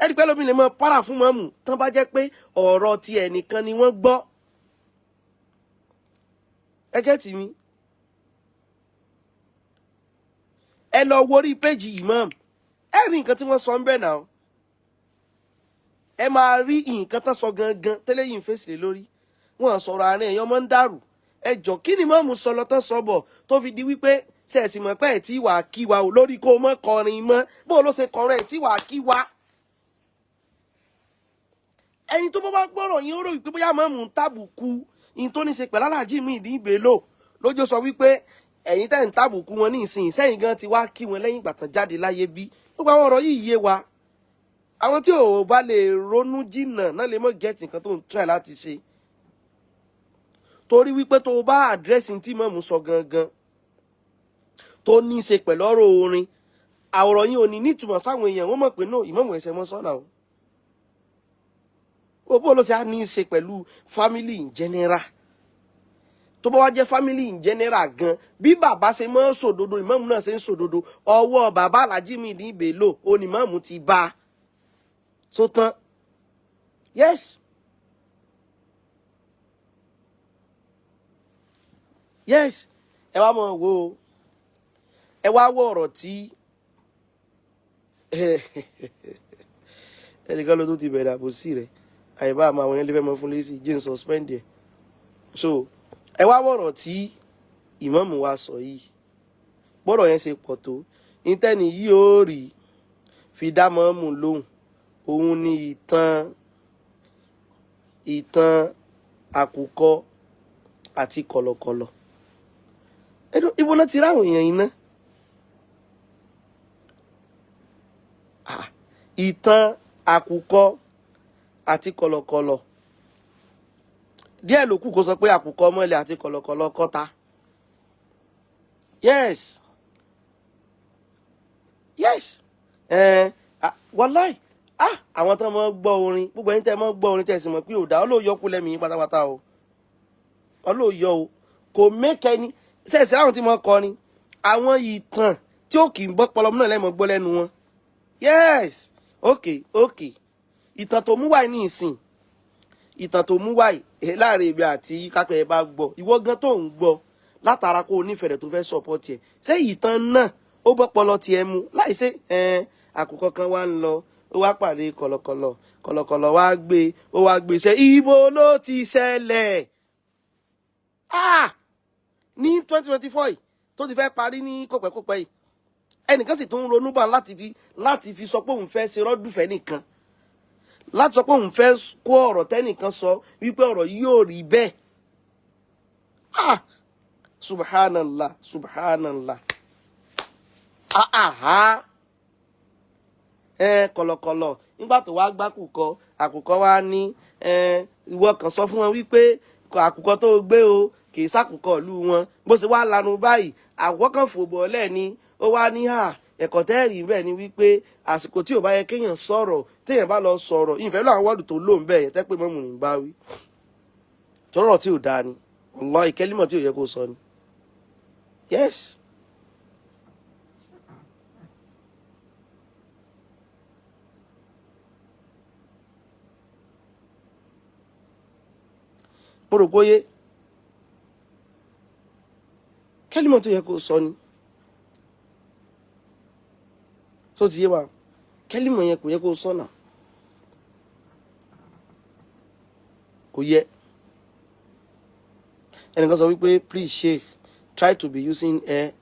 ẹ̀rí pẹ́ lómi lè mọ para fún mọ́mù tán bá jẹ́ pé ọ̀rọ̀ ti ẹnìkan ni wọ́n gbọ́ ẹgẹ́ tì mí ẹ lọ wo orí péjì imam ẹ rí nǹkan tí wọ́n sọ ń bẹ̀ náà ẹ máa rí nǹkan tán sọ gangan tẹ́lẹ̀ yìí ń fèsì lé lórí wọ́n sọ̀rọ̀ àárín èèyàn máa ń dàrú ẹjọ́ kí ni mọ́mù sọ lọ tán sọ bọ̀ tó fi di wípé sẹ̀sì mọ̀ pé ẹ̀ tí wàá kí wa ò lórí kó o mọ́ kọrin mọ́ bó ló ṣe kọrin ẹ̀ tí wàá kí wa ẹni tó bá gbọ́rọ̀ yín ó rò wípé bóyá mọ́mù ń tàbùkù in tó ní ṣe pẹ̀lú Aláàjì Muyideen Bello lójó sọ wípé ẹ̀yin tẹ́ ń tàbùkù wọn ní ìsìn sẹ́yìn gan ti wá kí wọn lẹ́yìn ìgbà tán jáde láyé bí gbogbo àwọn ọ̀rọ̀ yìí yé wa àwọn tí ò bá lè ronú jìnnà náà lè mọ̀ gẹ́ẹ̀tì nǹkan tó ń try láti ṣe torí wípé tó bá àdírẹ́sì tí mọ́mù sọ gangan tó ní í ṣe pẹ̀lú ọ̀rọ̀ orin àwòrán yìí ò ní nítumọ̀ sáwọn èèyàn wọ́n mọ̀ pé náà ìmáàmù ẹ̀sẹ̀ mọ́ sọ́nà o bó ló ṣe á ní í ṣe pẹ̀lú family in general tó bá wá jẹ́ family in general gan bí bàbá ṣe mọ́ sòdodo ìmáàmù náà ṣe ń sòdodo ọwọ́ bàbá Aláàjì Muyideen Bello onímáàmù ti bá a so tán yes yes ẹ wá mọ̀ wò ó ẹ wá wọ ọ̀rọ̀ tí ẹnìkan ló tó ti bẹ̀rẹ̀ àbòsí rẹ̀ àyíbá àmọ́ àwọn yẹn lè fẹ́ mọ fún lẹ́sìn jane suspend ẹ̀ so ẹ wá wọ̀rọ̀ tí ìmáàmù wa sọ yìí bọ́rọ̀ yẹn ṣe pọ̀ tó intanet yìí ó rí fi dá mọ́mù lóhùn òun ni ìtàn àkùkọ àti kọ̀lọ̀kọ̀lọ̀ ibo náà ti ráwọn èèyàn iná ìtàn àkùkọ àti kọ̀lọ̀kọ̀lọ̀ díẹ̀ ló kù kó sọ pé àkùkọ mọ́lẹ̀ àti kọ̀lọ̀kọ̀lọ̀ kọ́ta yes wàláì àwọn tó mọ́ gbọ́ orin gbogbo ẹ̀yin tẹ́ mọ́ gbọ́ orin tẹ́ sì mọ̀ pé ò dá ọlọ́yọ́ kú lẹ́mìí pátápátá o ọlọ́yọ́ o kò mẹ́kẹ́ni sẹ́ẹ̀sì láwọn tí mo kọ ni àwọn ìtàn tí ó kì í gbọ́ pọlọmú náà lẹ́mọ̀ gbọ́ lẹ́nu wọn yes okay ìtàn tó mú wáyé ní ìsìn ìtàn tó mú wáyé láàrin ibi àti kápẹ́ ẹ bá gbọ́ ìwọ gan tó ń gbọ́ látara kó o nífẹ̀ẹ́ rẹ̀ tó fẹ́ support ẹ̀ ṣé ìtàn náà ó bọ́ pọlọ tiẹ̀ mu láìsí àkùkọ kan wá ń lọ ó wá pàdé kọ̀lọ̀kọ̀lọ̀ wá gbé ó wá gbé ṣe ibo ló ti ṣẹlẹ̀ ní 2024 tó ti fẹ́ parí ní kòpẹ́kòpẹ́ yìí ẹnìkan sì tún ń ronú bá láti fi sọ pé òun fẹ́ ṣe rọ́dùfẹ́ nìkan láti sọ pé òun fẹ́ kó ọ̀rọ̀ tẹ́nìkan sọ wípé ọ̀rọ̀ yìí ò rí bẹ́ẹ̀ Subhanallah, subhanallah. Kọ̀lọ̀kọ̀lọ̀ nígbà tó wá gbákùkọ àkùkọ wá ní ìwọ kan sọ fún wọn wípé àkùkọ tó gbé o kì í sàkùkọ ìlú wọn bó ṣe wá lanu báyìí àkùkọ kan fòbọ̀ lẹ́ni ó wá ní ẹ̀kọ́ tẹ́ẹ̀rì bẹ́ẹ̀ ni wípé àsìkò tí ò bá yẹ kéèyàn sọ̀rọ̀ téèyàn bá lọ sọ̀rọ̀ ìfẹ́ lọ àwọn wọ́ọ̀dù tó lò ń bẹ̀ yẹn tẹ́ pé mọ́mù ní bá wí tọ́rọ̀ tí ò dáa ni wallahi ìkẹ́límọ̀ tí ò yẹ kó sọ ni yes. mo rò bóyé kẹ́límọ̀ tó yẹ kó sọ ni tó ti yé wa kẹ́límọ̀ yẹn kò yẹ kó sọ náà kò yẹ ẹnìkan sọ wípé please sheikh try to be using ẹ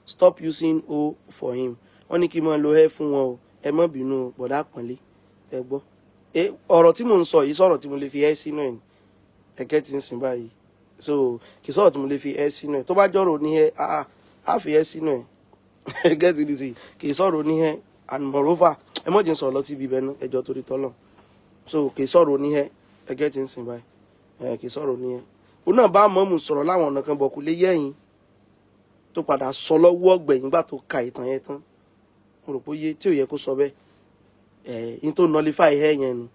stop using o for him wọ́n ní kí n máa lo ẹ fún wọn o ẹ má bínú bọ̀dá pọ̀nlé ẹ gbọ́ ọ̀rọ̀ tí mò ń sọ yìí sọ̀rọ̀ tí mo lè fi ẹ sínú ẹ̀ ẹ̀kẹ́ ti ń sìn báyìí so kì í sọ̀rọ̀ tí mo lè fi ẹ sínú ẹ̀ tó bá jọ̀rọ̀ ní ẹ á fi ẹ sínú ẹ̀ ẹ̀kẹ́ ti di sí kì í sọ̀rọ̀ ní ẹ and moreover ẹ mọ̀ jẹ́ sọ̀rọ̀ lọ síbi ibẹ̀ náà ẹjọ́ torí tọ́lọ̀ so kì í sọ̀rọ̀ ní ẹ ẹ̀kẹ́ ti ń sìn báyìí kì í sọ̀rọ̀ ní ẹ òun náà bá mọ̀mù sọ̀rọ̀ láwọn ọ̀nà kan bọ̀ kò lè yẹ̀yìn tó padà sọ lọ́wọ́ ọ̀gbẹ̀yìn gbà tó ka ìtàn yẹn tán mo rò pé yé tí ò yẹ kó sọ bẹ́ẹ̀ in tó nullify ẹ yẹn nu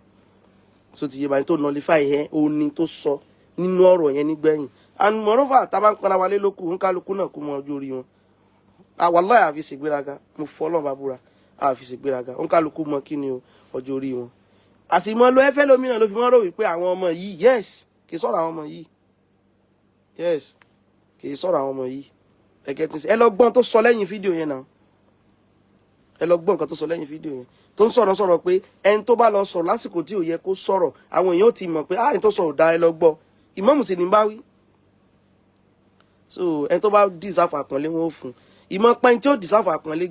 so ti yé báyìí tó nullify ẹ òní tó sọ nínú ọ̀rọ̀ yẹn nígbẹ̀yìn and moreover tá a bá ń para wálé lókù ń kálukú náà kó mọ ọjọ́ orí wọn wallahi àfi ṣègbéraga mo fọ́ ọlọ́run bá búra àfi ṣègbéraga ń kálukú mọ kí ni o ọjọ́ orí wọn àsìmọ́ lo ẹfẹ́ lómìnira ló fi mọ́ rò wípé àwọn ọmọ yìí yes kì í sọ̀rọ̀ àwọn ọmọ yìí yes kì í sọ̀rọ̀ àwọn ọmọ yìí ẹ̀kẹ́ ti sẹ́ ẹ lọ gbọ́n tó sọ lẹ́yìn fídíò yẹn náà ẹ lọ gbọ́n nǹkan tó sọ lẹ́yìn fídíò yẹn tó ń sọ̀rọ̀ pé ẹni tó bá lọ sọ̀rọ̀ lásìkò tí ò yẹ kó sọ̀rọ̀ àwọn èèyàn ò ti mọ̀ pé ẹni tó sọ̀rọ̀ dá ẹ lọ gbọ́ ìmáàmù sì ní bá wí so ẹni tó bá dìsáfù àpọ́nlé wọn ò fún ìmọ̀ pẹ́ni tí ó dìsáfù àpọ́nlé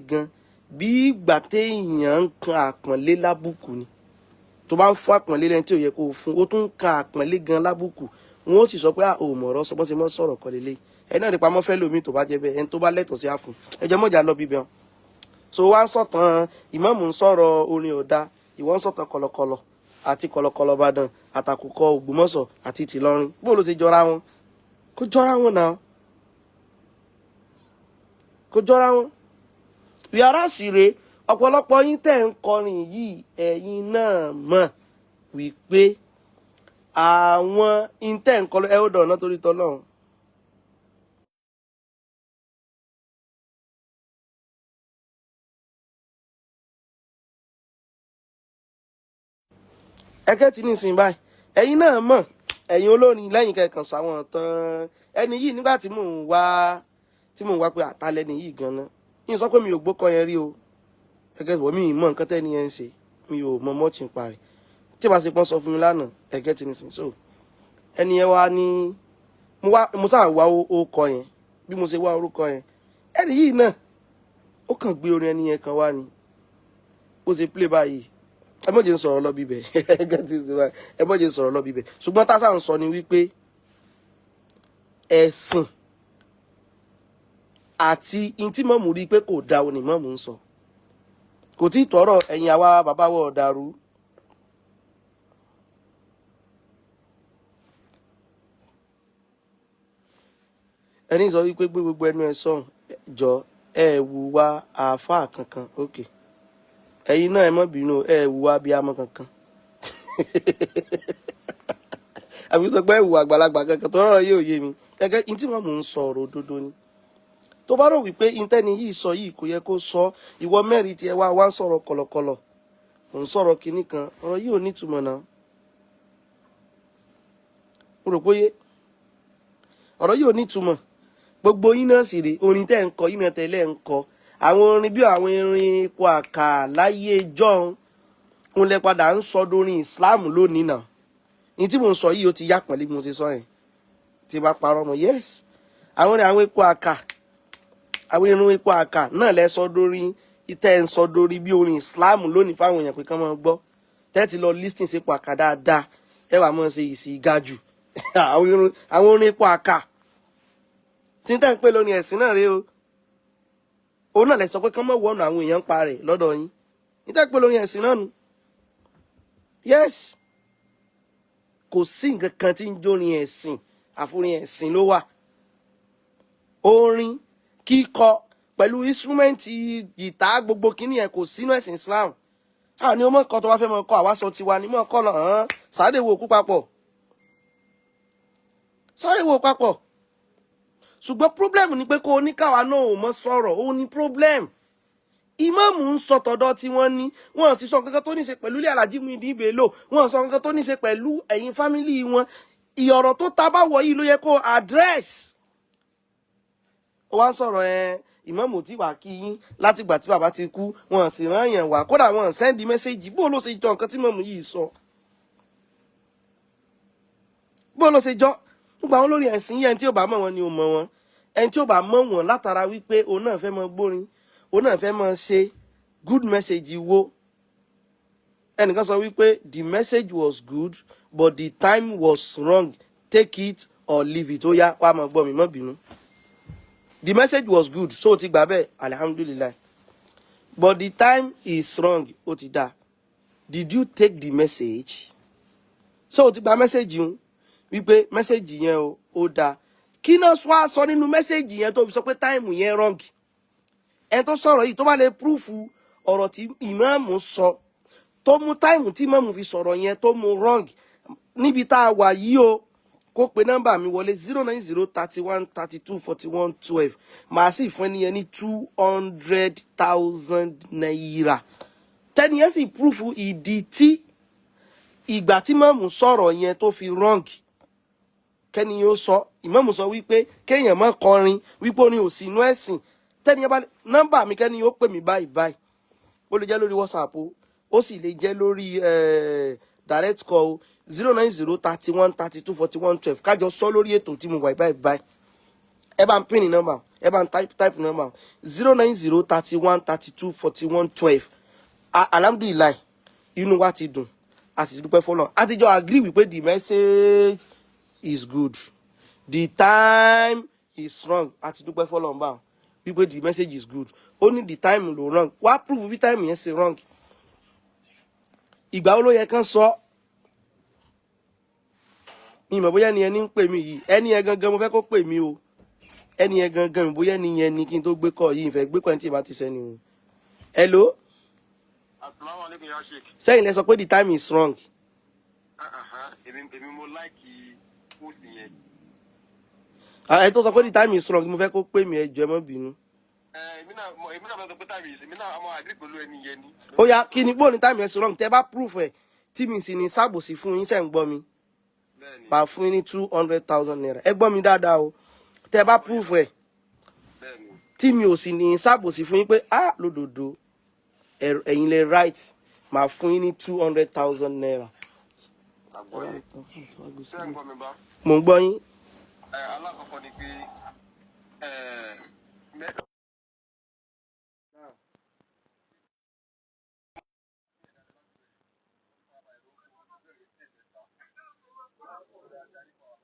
gan bí ìgbà téèyàn ń kan àpọ́nlé lábùkù ni tó bá ń fún àpọ́nlé lẹ́ni tí ò yẹ kó fún ó tún ń kan àpọ́nlé gan lábùkù wọn ó sì sọ pé ò mọ̀ ọ̀rọ̀ sọmọ́sí mọ́ sọ̀rọ̀ kọ́ lélẹ̀ ẹ náà nípa mọ́ fẹ́ lómi tó bá jẹ́ bẹ́ẹ̀ ẹni tó bá lẹ́tọ̀ọ́ sí àfún ẹjọ́ mọ̀jà lọ bíbẹ̀ wọn so wá ń sọ̀tàn ìmáàmù ń sọ̀rọ̀ orin ọ̀dà ìwọ́n ń sọ̀tàn kọ̀lọ̀kọ̀lọ̀ àti kọ̀lọ̀kọ̀lọ̀ Ìbàdàn àtàkùkọ Ògbómọ̀ṣọ́ àti tìlọrin bó ló ṣe jọra wọn kó jọra wọn náà kó jọra wọn yàrá sì rèé ọ̀pọ̀lọpọ̀ yín tẹ̀ ń kọrin yìí ẹ̀yin náà mọ̀ wípé àwọn intẹ́ ń kọlu ẹ ó dọ̀nà torí tọ́lọ́run ẹgẹ́ tí ní ìsìn báyìí ẹ̀yin náà mọ̀ ẹ̀yin olórin lẹ́yìn kẹkàn sọ àwọn tán ẹni yìí nígbà tí mò ń wá pé àtàlẹ́ni yìí gan-an yìí sọ pé mi ò gbókọ yẹn rí o ẹgẹ́ tí wọ́n mi ì mọ̀ nǹkan tẹ́ni yẹn ń ṣe mi ò mọ mọ́ọ̀tì ń parí tí bá ṣe pọ́n sọ fún mi lánàá ẹgẹ́ tí ní ìsìn so ẹni yẹn wá ní mo sáà wá orúkọ yẹn bí mo ṣe wá orúkọ yẹn ẹni yìí náà ó kàn gbé orin ẹni yẹn kan wá ni bó ṣe play báyìí ẹ mọ̀ jẹ́ ń sọ̀rọ̀ lọ bíbẹ̀ ẹ mọ̀ jẹ́ ń sọ̀rọ̀ lọ bíbẹ̀ ṣùgbọ́n tá a sáà ń sọ ni wípé ẹ̀sìn àti intí mọ̀mù rí pé kò da òní mọ̀mù ń sọ kò tí ì tọrọ ẹ̀yìn àwa bàbá wọ̀ ọ̀dàrú ẹni sọ wípé gbé gbogbo ẹnu ẹ sọ̀hún jọ ẹ wùwà àáfàá kankan okay ẹ̀yin náà ẹ má bínú ẹ wùwà abiyamọ kankan àbí sọ pé ẹ wùwà àgbàlagbà kankan tó rọrọ yóò yé mi gẹ́gẹ́ ní tí wọn mò ń sọ ọ̀rọ̀ òdodo ni tó bá rò wípé intẹni yìí sọ yìí kò yẹ kó sọ ìwọ mẹ́rin tiẹ̀ wá ń sọ̀rọ̀ kọ̀lọ̀kọ̀lọ̀ ò ń sọ̀rọ̀ kinní kan ọ̀rọ̀ yìí ò ní ìtumọ̀ náà mo rò pé ọ̀rọ̀ yìí ò ní ìtumọ̀ gbogbo yín náà sì rè orin tẹ́ ń kọ yín náà tẹ́lẹ̀ ń kọ àwọn orin bí àwọn irin ipò àkà láyé jọ́un òun lẹ padà ń sọ dorin Islam lónìí náà ní tí mò ń sọ yìí ó ti yá pọ̀nlé bí mo ti sọ yẹn tí bá parọ́ mọ́ yes àwọn orin àwọn ipò àkà àwọn irin ipò àkà náà lẹ sọ dorin ìtẹ́ ń sọ dorin bí orin Islam lónìí fáwọn èèyàn pé kán máa gbọ́ tẹ́tí lọ lísìn sí ipò àkà dáadáa ẹ wà mọ́ ṣe ìsì ìgajù àwọn orin ipò àkà tí tẹ́ ń pè lórí ẹ̀sìn náà rèé o òun náà lè sọ pé kán mọ̀ wọ́nà àwọn èèyàn ń pa rẹ̀ lọ́dọ̀ yín ní tẹ́ ń pè lórí ẹ̀sìn náà nu yes kò sí nǹkan kan tí ń jórin ẹ̀sìn àforin ẹ̀sìn ló wà orin kíkọ pẹ̀lú instrumenti jìtá gbogbo kíní ẹ̀ kò sínú ẹ̀sìn Islam ní o mọ̀ kọ́ tó wá fẹ́ mọ̀ kọ́ àwa sọ tiwa ní mọ̀ kọ́ lọ hàn sáré wo òkú papọ̀ sáré wo papọ̀ ṣùgbọ́n problem ni pé kó oníkàwá náà ò mọ̀ sọ̀rọ̀ ó ní problem ìmáàmù ń sọ tọ̀dọ̀ tí wọ́n ní wọ́n sì sọ kankan tó ní ṣe pẹ̀lú ilé Alhaji Muyideen Bello wọ́n sọ kankan tó ní ṣe pẹ̀lú ẹ̀yin fámìlì wọn ìyọ̀rọ̀ tó ta bá wọ̀ yìí ló yẹ kó address ó wá ń sọ̀rọ̀ ìmáàmù tí wàá kí yín látìgbà tí bàbá ti kú wọ́n sì rán yàn wá kódà wọ́n sẹ́ndì mẹ́sẹ́jì bó ló ṣe jọ nǹkan tí ìmáàmù yìí sọ bó ló ṣe jọ nígbà wọn lórí ẹ̀sìn yẹn tí ò bá mọ̀ wọn ni ò mọ̀ wọn ẹni tí ò bá mọ̀ wọn látara wípé òun náà fẹ́ mọ gbórin òun náà fẹ́ mọ ṣe good message wo ẹnìkan sọ wípé the message was good but the time was wrong take it or leave it ó yá wàá mọ̀ gbọ́ mi mọ́ bínú the message was good so o ti gbà bẹ́ẹ̀ alhamdulillah but the time is wrong ó ti dá did you take the message so o ti gba message yun wípé message yẹn ó dá kí náà sọ nínú message yẹn tó fi sọ pé time yẹn wrong ẹ tó sọ̀rọ̀ yìí tó bá lè prúfù ọ̀rọ̀ tí ìmáàmù sọ tó mú táìmù tí ìmáàmù fi sọ̀rọ̀ yẹn tó mú wrong níbi tá a wà yìí o kó pe nọ́mbà mi wọlé 09031324112 màá sì fún ẹni yẹn ní 200,000 naira tẹ́ni yẹn sì prúfù ìdí tí ìgbà tí ìmáàmù sọ̀rọ̀ yẹn tó fi wrong kẹ́ni yóò sọ ìmáàmù sọ wípé kéèyàn má kọrin wípé orin ò sí inú ẹ̀sìn tẹ́ni yẹn bá nọ́mbà mi kẹ́ni yóò pè mí báyìí báyìí ó lè jẹ́ lórí WhatsApp ó sì lè jẹ́ lórí direct call 09031324112 kájọ sọ lórí ètò tí mo wà báyìí báyìí ẹ bá ń pín ní nọ́mbà ẹ bá ń type nọ́mbà 09031324112 alhamdulillah inú wa ti dùn a sì dúpẹ́ fọlọ́ a ti jọ agree wípé the message is good the time is wrong a ti dúpẹ́ fọlọ́ nbà wípé the message is good only the time ló wrong wá prove bí time yẹn ṣe wrong ìgbà wo ló yẹ kán sọ ìmọ̀ bóyá ẹni ẹni ń pè mí yìí ẹni ẹ gangan mo fẹ́ kó pè mí o ẹni ẹ gangan mi bóyá ẹni yẹn ni kí n tó gbé kọ́ yìí ìfẹ́ gbé kọ́ ẹni tí ì bá ti sẹ́ni o hello. Assalamu alaikum ya Sheikh. sẹ́yìn lẹ sọ pé the time is wrong. èmi mo like post yẹn. ẹ tó sọ pé the time is wrong mo fẹ́ kó pè mí ẹ jọ̀ọ́ ẹ má bínú. èmi náà fẹ́ sọ pé time is èmi náà ọmọ agree pẹ̀lú ẹni yẹn ni. ó yá kí ni bóun ní time is wrong tẹ bá proof ẹ tí mi sì ní sábòsí fún yín sẹ́ ń gbọ́ mi bá fún yín ní 200,000 naira ẹ gbọ́ mi dáadáa o tẹ bá proof ẹ tí mi ò sì ní sábòsí fún yín pé lódodo ẹ̀yin lè right máa fún yín ní 200,000 naira. mo ń gbọ́ yín. alákọ̀ọ́kọ́ ni pé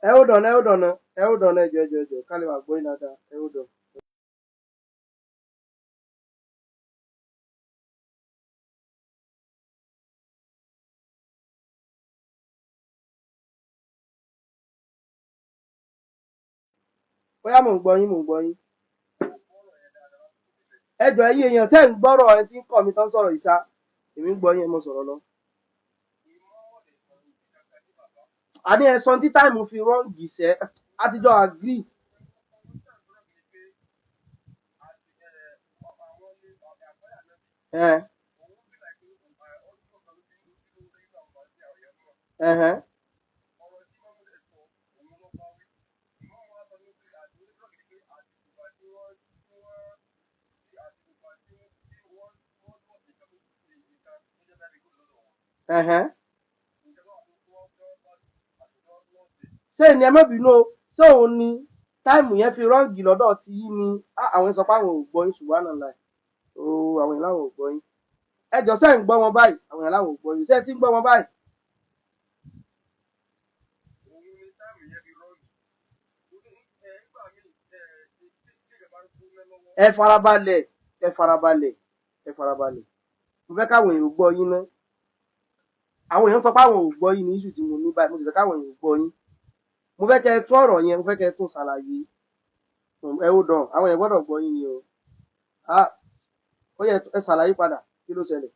ẹ ó dọ̀nà ẹjọ́ ká lè wà gbọ́ yín dáadáa ẹ ó dọ̀nà. bóyá mò ń gbọ́ yín ẹjọ́ ẹ̀yin èèyàn tẹ́ ń gbọ́rọ̀ ẹ tí ń kọ́ mi tán sọ̀rọ̀ ìṣá èmi ń gbọ́ yín ẹ mọ̀ sọ̀rọ̀ lọ. àní ẹ̀sán tí táìmù fi rọ́ǹgì sẹ́ àtijọ́ agree. ṣé ni ẹ má bínú o ṣé òun ni táìmù yẹn fi rọ́ǹgì lọ́dọ̀ tí yín ni àwọn sọ pé àwọn ò gbọ́ yín ṣùgbọ́n àná àwọn yẹn láwọn ò gbọ́ yín ẹjọ́ ṣé ń gbọ́ wọn báyìí àwọn yẹn láwọn ò gbọ́ yín ṣé ti ń gbọ́ wọn báyìí. ẹ farabalẹ̀ ẹ farabalẹ̀ ẹ farabalẹ̀ mo fẹ́ káwọn èèyàn gbọ́ yín ná àwọn èèyàn sọ pé àwọn ò gbọ́ yín ní issue tí mo ní báyìí mo sì fẹ́ káwọn èèyàn gbọ́ yín mo fẹ́ kẹ́ ẹ tún ọ̀rọ̀ yẹn mo fẹ́ kẹ́ ẹ tún ṣàlàyé ẹ ó dàn àwọn èèyàn gbọ́dọ̀ gbọ́ yín ni o ó yẹ ẹ ṣàlàyé padà kí ló ṣẹlẹ̀.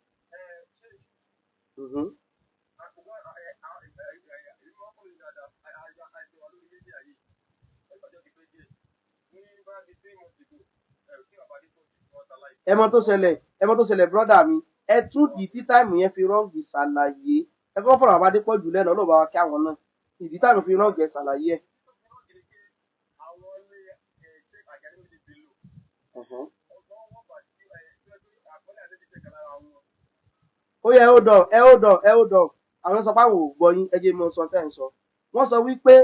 ẹ mọ̀ tó ṣẹlẹ̀ brọ́dà mi ẹ tún di tí táìmù yẹn fi rọ́ǹgì ṣàlàyé ẹ kọ́ fọ̀rọ̀ àbádé pọ̀ jù lẹ́nu ọlọ́ba wa kí àwọn náà ìdí táìmù fi rọ́ǹgì ẹ ṣàlàyé ẹ̀. ó yẹ ẹ ó dọ̀ àwọn sọ pé àwọn ò gbọ́ yín ẹ jẹ́ mọ sọ tẹ́ ń sọ wọ́n sọ wípé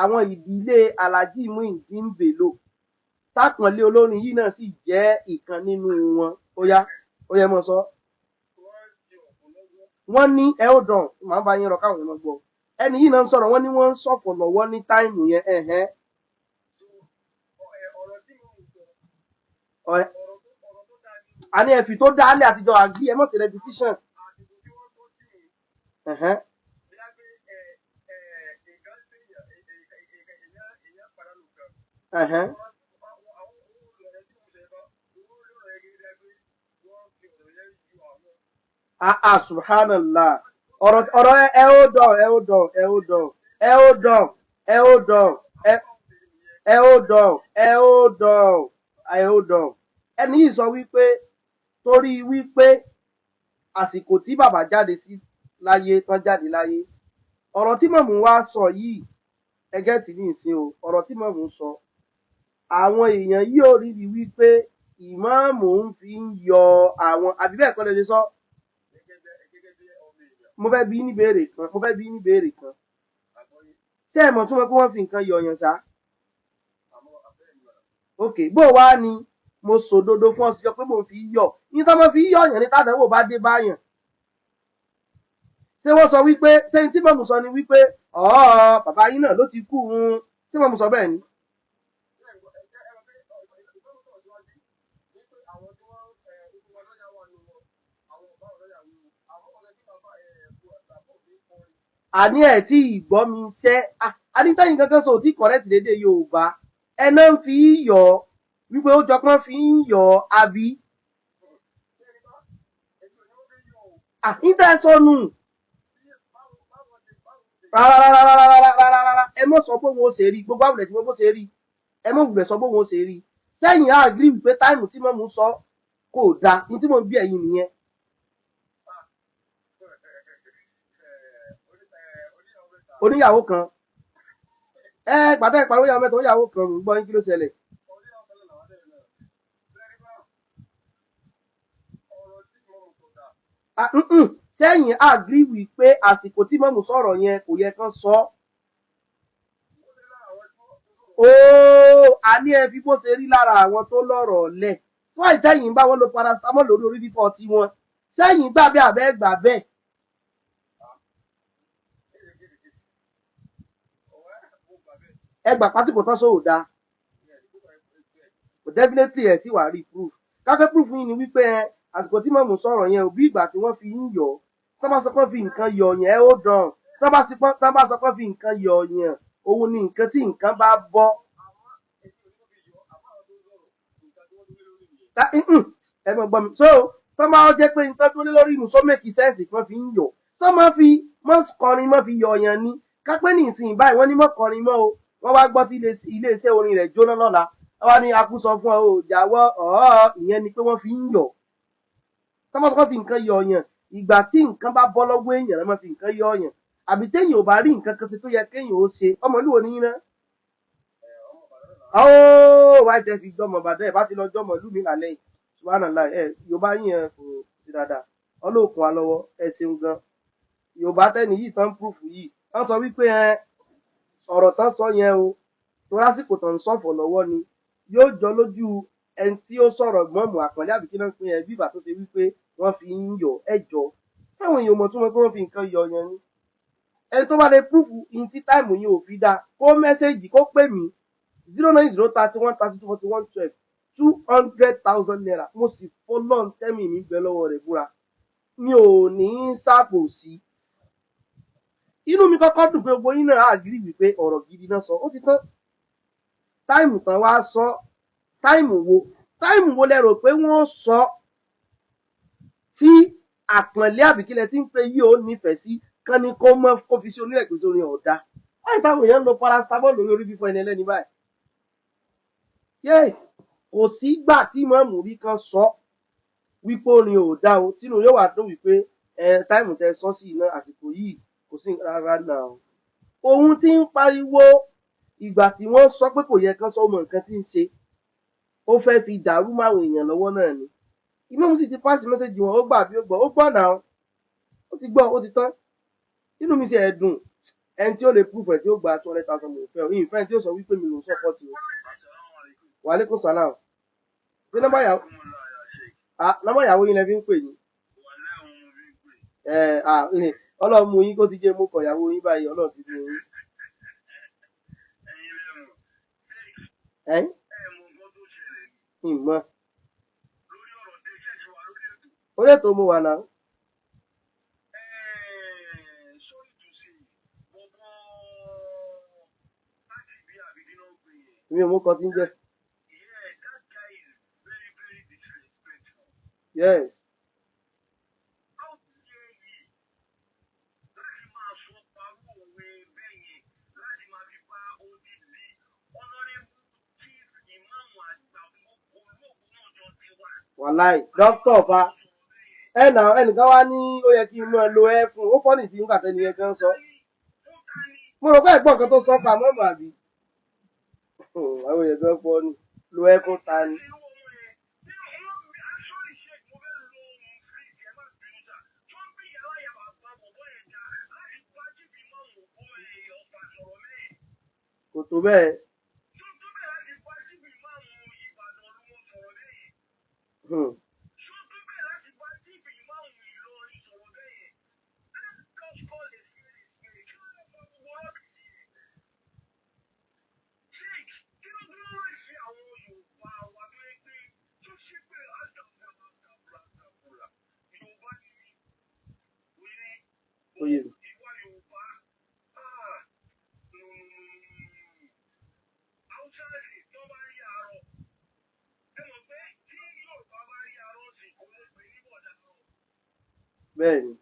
àwọn ìdílé Alhaji Muyideen Bello tápọ̀nlé olórin yìí náà sì jẹ́ ìkan nínú wọn ó yẹ mọ sọ. wọ́n ní ẹ ó dàn màá bá yín rọ káwọn èèyàn gbọ́ ẹni yìí náà ń sọ̀rọ̀ wọ́n ní wọ́n ń sọ̀pọ̀ lọ́wọ́ ní táìmù yẹn àní ẹ̀fì tó dálé àtijọ́ àgbí ẹ mọ̀ sí repetition. Subhanallah ọ̀rọ̀ ẹ ó dàn ẹni yìí sọ wípé torí wípé àsìkò tí bàbá jáde sí láyé tán jáde láyé ọ̀rọ̀ tí mọ̀mú wá sọ yìí ẹgẹ́ tì ní ìsìn o ọ̀rọ̀ tí mọ̀mú sọ àwọn èèyàn yìí ò rí i wípé ìmáàmù ń fi ń yọ àwọn àbí bẹ́ẹ̀ kọ́ lè ṣe sọ. mo fẹ́ bí ní béèrè kan ṣé ẹ mọ̀ tún mọ̀ pé wọ́n fi nǹkan yọ ọ̀yàn sá. ok bó wá ni mo sòdodo fún ọ sí jọ pé mo fi yọ yín tó mọ̀ fi yọ ọ̀yàn ní tàdánwò bá dé báyàn. ṣé wọ́n sọ wípé ṣé tí mọ̀mù sọ ni wípé bàbá yín náà ló ti kú ṣé mọ̀mù sọ bẹ́ẹ̀ ni. àní ẹ̀ tí ìgbọ́ mi ṣẹ́ anítẹ́yìn kankan sọ tí correct dédé Yorùbá ẹ náà ń fi yọ wípé ó jọ pọ́n fi ń yọ àbí. níta sọnù rárá ẹ mọ̀ sọ pé wọn ò ṣe rí gbogbo àwùlẹ̀ tí wọ́n bó ṣe rí ẹ mọ̀ gbẹ̀ sọ pé wọn ò ṣe rí sẹ́yìn á agree wípé táìmù tí mọ̀mú sọ kò dáa ní tí mò ń bí ẹ̀yin nìyẹn. oníyàwó kan pàtàkì ìpàdé ìyàwó mẹ́ta oníyàwó kan ń gbọ́ yín kí ló ṣẹlẹ̀. sẹ́yìn agree wípé àsìkò tí mọ̀mú sọ̀rọ̀ yẹn kò yẹ kán sọ. àní ẹ fi bó ṣe rí lára àwọn tó lọ́rọ̀ lẹ̀ fún àìtẹ́yìn bá wọn lo paracetamol lórí orí fífọ́ tí wọn sẹ́yìn gbàgbé àbẹ́ gbà bẹ́ẹ̀. ẹ gbà pásítọ̀ tán sóò dáa kò definitely ẹ̀ tí wàá rí proof káfẹ́ proof yìí ni wípé àsìkò tí mọ̀mú sọ̀rọ̀ yẹn ò bí ìgbà tí wọ́n fi ń yọ tán bá sọ pé fi nǹkan yọ yẹn ẹ ó dàn tán bá sọ pé fi nǹkan yọ yẹn òun ni nǹkan tí nǹkan bá bọ́. ẹ mọ̀ gbọ́ mi so tán bá jẹ́ pé nǹkan tó lé lórí inú so make sense kan fi ń yọ sọ ma fi mọ́ kọrin mọ́ fi yọ yẹn ni kápẹ́ ní ìsìn báyìí wọ́n ní mọ́ kọrin mọ́ o wọ́n wá gbọ́ tí iléeṣẹ́ orin rẹ̀ jóná lọ́la wọ́n wá ní akúsọ fún ọ jáwọ́ ìyẹn ni pé wọ́n fi ń yọ tọ́mọ́tọ́ fi nǹkan yọ yàn ìgbà tí nǹkan bá bọ́ lọ́wọ́ èèyàn lọ́mọ fi nǹkan yọ yàn àbí téèyàn ò bá rí nǹkan kan ṣe tó yẹ kéèyàn ó ṣe ọmọ ìlú wo ni yín ná. wáyé tẹ fi jọmọ bàdàn ẹ bá ti lọ jọmọ ìlú mi lálẹ́ yìí subhanallah Yorùbá yín yẹn kò sí dáadáa ọlọ́ọ̀kùn wa lọ́wọ́ ẹ ṣeun gan Yorùbá tẹ́ni yìí tán proof yìí wọ́n sọ wípé ọ̀rọ̀ tán sọ yẹn o tó lásìkò tán ń sọ̀fọ̀ lọ́wọ́ ni yóò jọ lójú ẹni tí ó sọ̀rọ̀ gbọ́mù àpọ̀lé àbí kí náà pín ẹ bí ìgbà tó ṣe wípé wọ́n fi ń yọ ẹjọ́ táwọn èèyàn mọ̀ tún mọ̀ pé wọ́n fi nǹkan yọ yẹn ni ẹni tó bá lè púrúfù in tí táìmù yìí ò fi dáa kó mẹ́sẹ̀gì kó pè mí 09031324112 200,000 naira mo sì fọlọ́n tẹ́mì mi bẹ lọ́wọ́ rẹ̀ búra mi ò ní ṣàbòsí inú mi kọ́kọ́ dùn pé gbogbo yín náà àgírí wípé ọ̀rọ̀ gidi náà sọ ó ti tán táìmù tán wá sọ táìmù wo lẹ rò pé wọ́n sọ tí àpọ̀nlé àbíkílẹ̀ tí ń pe yìí ó nífẹ̀ẹ́ sí kán ní kó mọ́ kó fi sí onílẹ̀ pèsè orin ọ̀dà láì táwọn èèyàn ń lo paracetamol lórí orí fífọ́ ẹni ẹlẹ́ni báyìí yes kò sígbà tí mọ̀mú rí kan sọ wípé orin ò dá o tínú yóò wá dùn wípé táìmù tẹ sọ sí iná àsìkò yìí kò sí rárá náà ohun tí ń pariwo ìgbà tí wọ́n sọ pé kò yẹ kán sọ ọmọ nǹkan tí ń ṣe ó fẹ́ fi dàrú máwọn èèyàn lọ́wọ́ náà ni Imam sì ti pàṣẹ mẹ́sẹ̀jì wọn ó gbà bí ó gbọ́ náà ó ti gbọ́ ó ti tán inú mi sì ẹ̀ dùn ẹni tí ó lè proof ẹ̀ tí ó gba 200,000 mo fẹ́ òyìn ìfẹ́ tí ó sọ wípé mi ló ń support o. Wa alaikum salam ṣé nọ́mbà ìyàwó yín lẹ fi ń pè ní. Ọlọ́run mú yín kó ti jẹ́ mú kọ ìyàwó yín báyìí Ọlọ́run ti mú yín. Ìmọ̀ orí ètò mo wà náà. Mi ò mú kọ tí ń jẹ́. Yes. Wàláì dókítà fa ẹnìkan wá ní ó yẹ kí n máa lo ẹ fún ó fọ́nì tí nígbà tẹ́ni yẹn kan sọ mo rò pé ẹ̀gbọ́n kan tó sọ pa mọ́ bàbí àwọn èèyàn kan pọ̀ ní lo ẹ fún ta ni. Kò tó bẹ́ẹ̀. Oye. Bẹ́ẹ̀ni.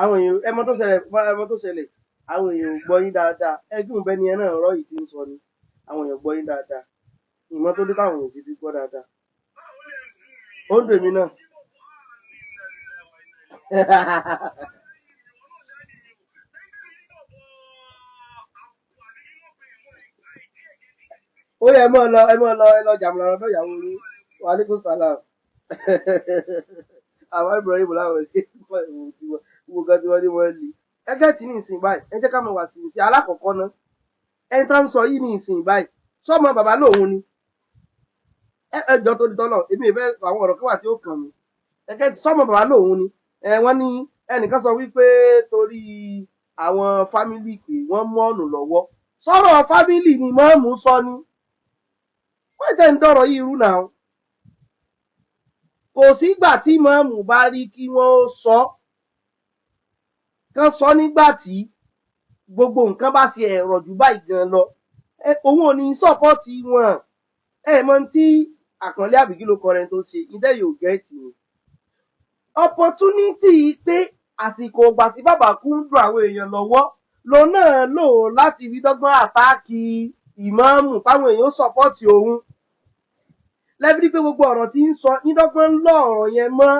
Àwọn èèyàn ẹmọ tó ṣẹlẹ̀ àwọn èèyàn ò gbọ́ yín dáadáa ẹgbùn bẹ́ni ẹ náà rọ́ yìí tí ń sọ ni àwọn èèyàn gbọ́ yín dáadáa ìmọ̀ tó dé táwọn èèyàn sì fi gbọ́ dáadáa ó ń dèmí náà. Ó yẹ ẹ lọ jàmùlà lọ́dọ̀ ìyàwó yín wa alaikum salam àwọn Ibrahim láwọn ẹgbẹ́ gbogbo kan tí wọ́n ní wọ́n lè ẹjẹ́ tí ní ìsìn báyìí ẹ jẹ́ ká mọ̀ wá sí ìsìn alákọ̀ọ́kọ́ ná ẹni tó ń sọ yìí ní ìsìn báyìí sọ́mọ bàbá lòun ni ẹjọ́ tó di tọ́nà èmi ìfẹ́ àwọn ọ̀rọ̀ kan wà tí ó kàn mí ẹjẹ́ tí sọ́mọ bàbá lòun ni wọ́n ní ẹnìkan sọ wípé torí àwọn fámìlì pé wọ́n mú ọ̀nà lọ́wọ́ sọ̀rọ̀ fámìlì ni mọ́ọ̀mù sọ ni wọ́n jẹ́ ń dọ̀rọ̀ yìí rú náà kò sígbà tí mọ́ọ̀mù bá rí kí wọ́n sọ kán sọ nígbà tí gbogbo nǹkan bá ṣe ẹ̀rọ jù báyìí gan lọ òun ò ní sọ́pọ́ọ̀tì wọn mọ tí àkànlé àbíkí ló kọrin tó ṣe ìdẹ́ yóò gẹ́ẹ̀tì ni opportunity pé àsìkò ìgbà tí bàbá kú ń dùn àwọn èèyàn lọ́wọ́ lòun náà lò láti fi dọ́gbọ́n àtáàkì ìmáàmù táwọn èèyàn sọ́pọ́ọ̀tì òun lẹ́bí pé gbogbo ọ̀rọ̀ tí ń sọ nídọ́gbọ́n ń lọ ọ̀rọ̀ yẹn mọ́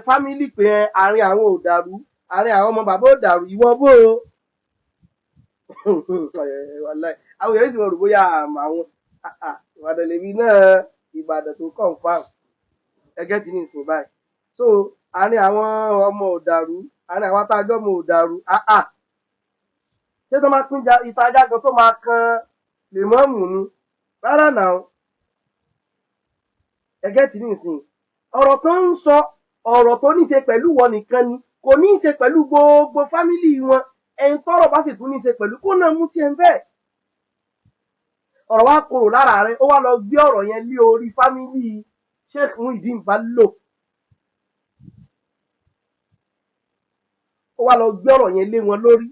fámílì pé àárín àwọn ò dàrú àárín àwọn ọmọ bàbá ò dàrú ìwọ bó o àwọn èèyàn sì mọ̀ rò bóyá àmọ́ àwọn ìbàdàn lèmi náà ìbàdàn tó confam ẹgẹ́ tí ní ìsìn báyìí so àárín àwọn ọmọ ò dàrú àárín àwọn atájọ́ ọmọ ò dàrú ṣé tó máa pín ìtajà gan tó máa kan lèmọ́ọ̀mù ni rárá náà ẹgẹ́ tí ní ìsìn ọ̀rọ̀ tó ń sọ ọ̀rọ̀ tó ní ṣe pẹ̀lú wọn nìkan ni kò ní ṣe pẹ̀lú gbogbo fámìlì wọn ẹni tọ́rọ̀ bá sì tún ní ṣe pẹ̀lú kó náà mú tiẹ̀ ń bẹ́ẹ̀ ọ̀rọ̀ wa korò lára rẹ̀ ó wá lọ gbé ọ̀rọ̀ yẹn lé orí fámìlì Sheikh Muyideen Bello ó wá lọ gbé ọ̀rọ̀ yẹn lé wọn lórí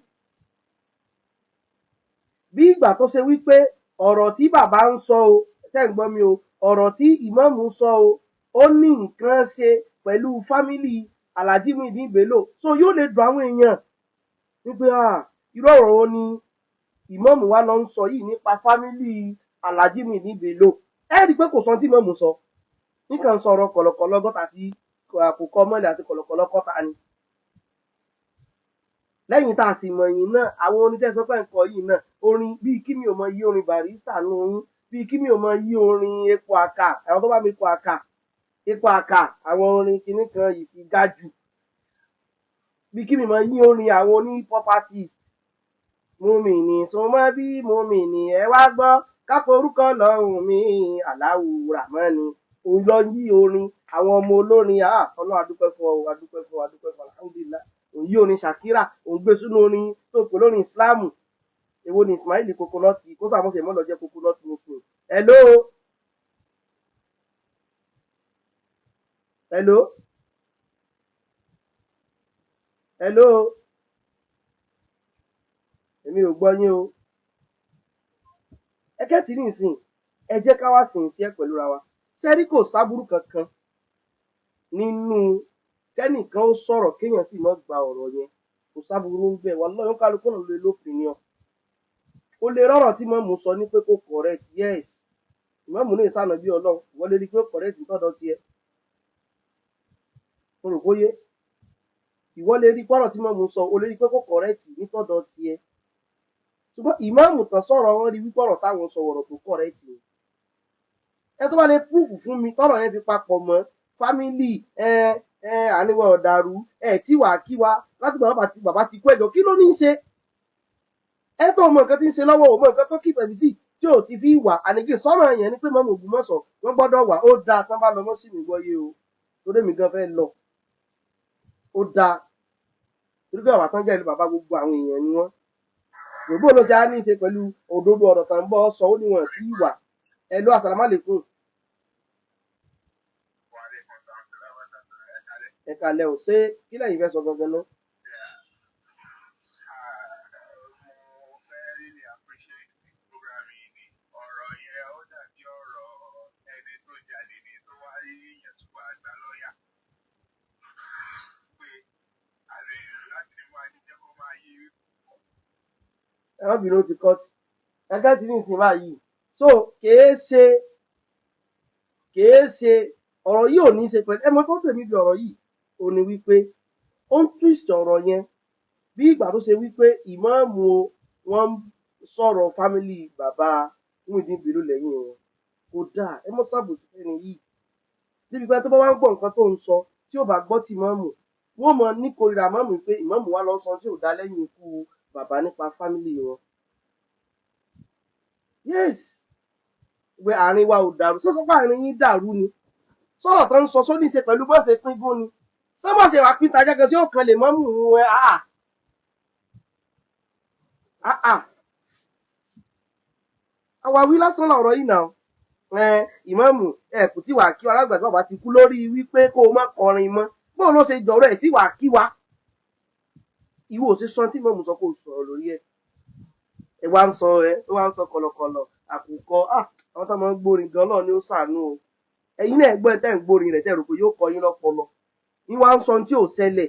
bí ìgbà tó ṣe wípé ọ̀rọ̀ tí bàbá ń sọ o tẹ́ ń gbọ́ mi o ọ̀rọ̀ tí ìmáàmù sọ o ó ní nǹkan ṣe pẹ̀lú fámìlì Alhaji Muyideen Bello so yóò lè dùn àwọn èèyàn wípé irú ọ̀rọ̀ wo ni ìmáàmù wa lọ ń sọ yìí nípa fámìlì Alhaji Muyideen Bello ẹ rí i pé kò sọ tí ìmáàmù sọ nǹkan sọ̀rọ̀ kọ̀lọ̀kọ̀lọ̀ gọ́ta àti àkókò mọ́lẹ̀ àti kọ̀lọ̀kọ̀lọ̀ kọ́ta ni lẹ́yìn tá a sì mọ̀ yìí náà àwọn onítẹ̀sọ́pẹ́ nǹkan yìí náà orin bíi kí mi ò mọ yí orin Barrister nù oyún bíi kí mi ò mọ yí orin epo àkà àwọn tó bá mi epo àkà àwọn orin kinní kan yìí fi ga jù bíi kí mi mọ yí orin àwọn oní properties Mùmínì súnmọ́ bí mùmínì ẹ wá gbọ́ kápò orúkọ lọ́rùn mi Allahu Rahmani òun lọ yí orin àwọn ọmọ olórin ọlọ́run adúpẹ́ fún ọ adúpẹ́ fún alhamdulillah òun yí orin Shakira òun gbé sínú orin tó pè lórin Ìsìláàmù èwo ni Ismail kokonọ́ọ̀tì kó sàmúṣe mọ́ lọ jẹ́ kokonọ́ọ̀tì muslim hello èmi ò gbọ́ yín o ẹgẹ́ tí ní ìsìn ẹ jẹ́ ká wá sìn sí ẹ pẹ̀lú ra wa ṣẹ́rí kò sábúrú kankan nínú kẹ́nìkan ó sọ̀rọ̀ kéèyàn sì mọ́ gba ọ̀rọ̀ yẹn kò sábúrú ń bẹ̀ wà lọ́yún kálukú náà lè lópinion o lè rọ̀rọ̀ tí mọ́mù sọ ní pé kò correct yes mọ́mù ní ìsànà bí ọlọ́run wọ́n lè rí pé correct tọ́dọ̀ tiẹ̀ mo rò kóyé ìwọ lè rí pọ́rọ̀ tí mọ́mù sọ o lè rí pé kò correct ní tọ́dọ̀ tiẹ̀ ṣùgbọ́n ìmáàmù tán sọ̀rọ̀ wọn rí wípé ọ̀rọ̀ táwọn sọ ọ̀rọ̀ tó correct ni ẹ tó bá lè púùfù fún mi tọ́rọ̀ yẹn fi papọ̀ mọ́ fámìlì àníwọ̀ ọ̀dàrú tí wàá kí wa láti bàbá ti kú ẹ̀jọ̀ kí ló ní í ṣe ẹ tó mọ nǹkan tí ń ṣe lọ́wọ́ ò mọ nǹkan tó kì pẹ̀lú sí tí ò ti fi wà àníkè sọ́rọ̀ yẹn ni pé mọ́mù Ògbómọ̀ṣọ́ wọ́n gbọ́dọ̀ wà ó dáa tán bá lọ mọ́ sí mi gbọ́yé o torí mi gan fẹ́ lọ ó dáa torí pé àwọn àtọ́jẹ́ ìlú bàbá gbogbo àwọn èèyàn ni wọ́n gbogbo ló ṣe á ní í ṣe pẹ̀lú òdodo ọ̀rọ̀ kan bọ́ sọ ó níwọ̀n tí wà ẹ lọ àsàlámù àlékún ẹ kalẹ̀ ò ṣe kí lẹ́yìn fẹ́ sọ gangan náà. ẹ̀rọ bìnrin ti kọ́tì ẹgbẹ́ tí ní ìsìn báyìí so kìí ṣe ọ̀rọ̀ yìí ò ní ṣe pẹ̀lú ẹmọ tó tèmi bí ọ̀rọ̀ yìí ò ní wípé ó ń twist ọ̀rọ̀ yẹn bí ìgbà tó ṣe wípé ìmáàmù wọn sọ̀rọ̀ fámìlì bàbá Muyideen Bello lẹ́yìn wọn kò dáa ẹ mọ́ sábòsí fẹ́ni yìí níbi pé tó bá wá ń gbọ́ nǹkan tó ń sọ tí ó bá gbọ́ tí ìmáàmù wọ́n mọ ní kórìíra ìmáàmù pé ìmáàmù wa lọ sọ tí ò dá lẹ́yìn ikú bàbá nípa fámìlì wọn yes ìwé àárín wa ò dàrú ṣé sọ́kọ́ àárín yín dàrú ni sọ̀rọ̀ tó ń sọ sóní ṣe pẹ̀lú bó ṣe pín gún ni ṣé bó ṣe wà pín tajà kan tí ó kan lè mọ́ mú ẹ àwáwí lásán lọ̀rọ̀ yìí náà ìmáàmù kò tí wàá kí wa alágbàdo bàbá ti kú lórí wípé kó o má kọrin mọ́ bóun ló ṣe jọ̀rọ̀ ẹ̀ tí wàá kí wa ìwọ ò sí sọ tí ìmáàmù sọ kó o sọ̀rọ̀ lórí ẹ̀ ẹ wá ń sọ kọ̀lọ̀kọ̀lọ̀ àkùkọ àwọn tó máa ń gbórin gan náà ni ó ṣàánú o ẹ̀yin náà gbọ́ tẹ́ ń gbórin rẹ̀ tẹ́ rò pé yóò kọ yín lọ́pọlọ ní wá ń sọ tí ò ṣẹlẹ̀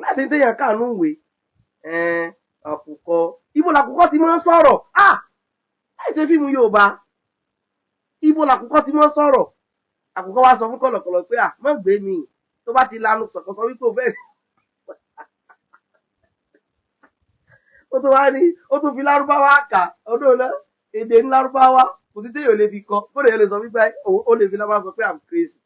láti téèyàn káànú ìwé àkùkọ ibo làkùkọ ti máa ń sọ̀rọ̀ láì ṣe fíìmù Yorùbá ibo làkùkọ ti máa ń sọ̀rọ̀ àkùkọ wa sọ fún kọ̀lọ̀kọ̀lọ̀ pé má gbé mi tó bá ti lanu sọ̀kọ̀sọ wípé o fẹ́ ó tún wá ní ó tún fi lárúbáwá kà ọdún náà èdè ní lárúbáwá kò sí téèyàn lè fi kọ kó lè sọ wípé ó lè fi lárúbáwá sọ pé I'm crazy.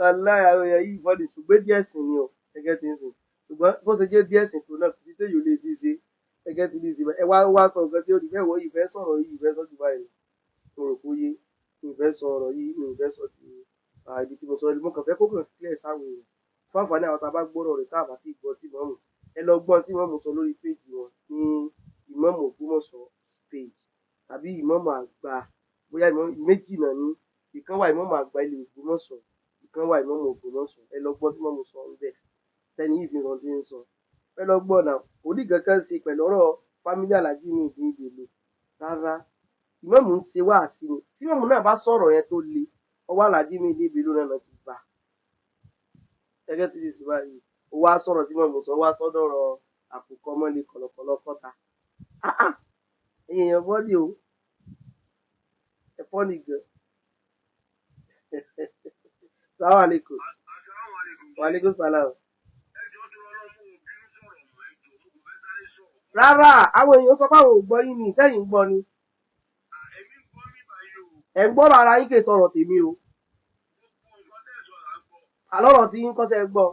aláya àwọn èèyàn yìí bọ́dì ṣùgbọ́n díẹ̀ sìn ni o gẹ́gẹ́ tí ń sìn ṣùgbọ́n bó ṣe jẹ́ díẹ̀ sìn tó náà kò sí téèyàn lè fi ṣe gẹ́gẹ́ tí ń sìn ẹ wá sọ nǹkan tí ó di fẹ́ wọ ìfẹ́ sọ̀rọ̀ yìí ìfẹ́ sọ jù báyìí mo rò pé yé ìfẹ́ sọ ọ̀rọ̀ yìí ìfẹ́ sọ ju ibi tí mo sọ mo kàn fẹ́ kó kàn clear sáwọn èèyàn fún àǹfààní àwọn tá a bá gbọ́rọ̀ rẹ̀ tá a bá ti gbọ́ tí mọ́mù ẹ lọ gbọ́n tí mọ́mù sọ lórí péjì wọn ní ìmọ̀mù Ògbómọ̀ṣọ́ page tàbí ìmọ̀mù àgbà bóyá méjì náà ní ìkan wà ìmọ̀mù àgbà ilé Ògbómọ̀ṣọ́ ìkan wà ìmọ̀mù Ògbómọ̀ṣọ́ ẹ lọ gbọ́n tí mọ́mù sọ ń bẹ̀ tẹ́ni yìí fi hàn tí ń sọ ẹ lọ gbọ́n náà òdì kankan ṣe pẹ̀lú ọ̀rọ̀ fámílì Àlàjí ní ìdí ìdèlò rárá ìmọ̀mù ń ṣe wáàsí ni tí mọ̀mù náà bá sọ̀rọ̀ yẹn tó le ọwọ́ Àlàjí ní ìdí ìdèlò náà ti gbà gẹ́gẹ́ tí ti báyìí ó wá sọ̀rọ̀ tí mọ̀mù sọ wá sọ́dọ̀rọ̀ àkùkọ mọ́lẹ̀ kọ̀lọ̀kọ̀lọ̀ kọ́ta èèyàn bọ́dì o ẹ̀fọ́ nìgan salaam aleykum wa aleykum salaam. rárá àwọn èèyàn sọ fáwọn ò gbọ́ yín ni sẹ́yìn ń gbọ́ ni ẹ̀ ń gbọ́rọ̀ ara yín kè sọ̀rọ̀ tèmi o àlọ́rọ̀ tí yín kọ́sẹ̀ gbọ́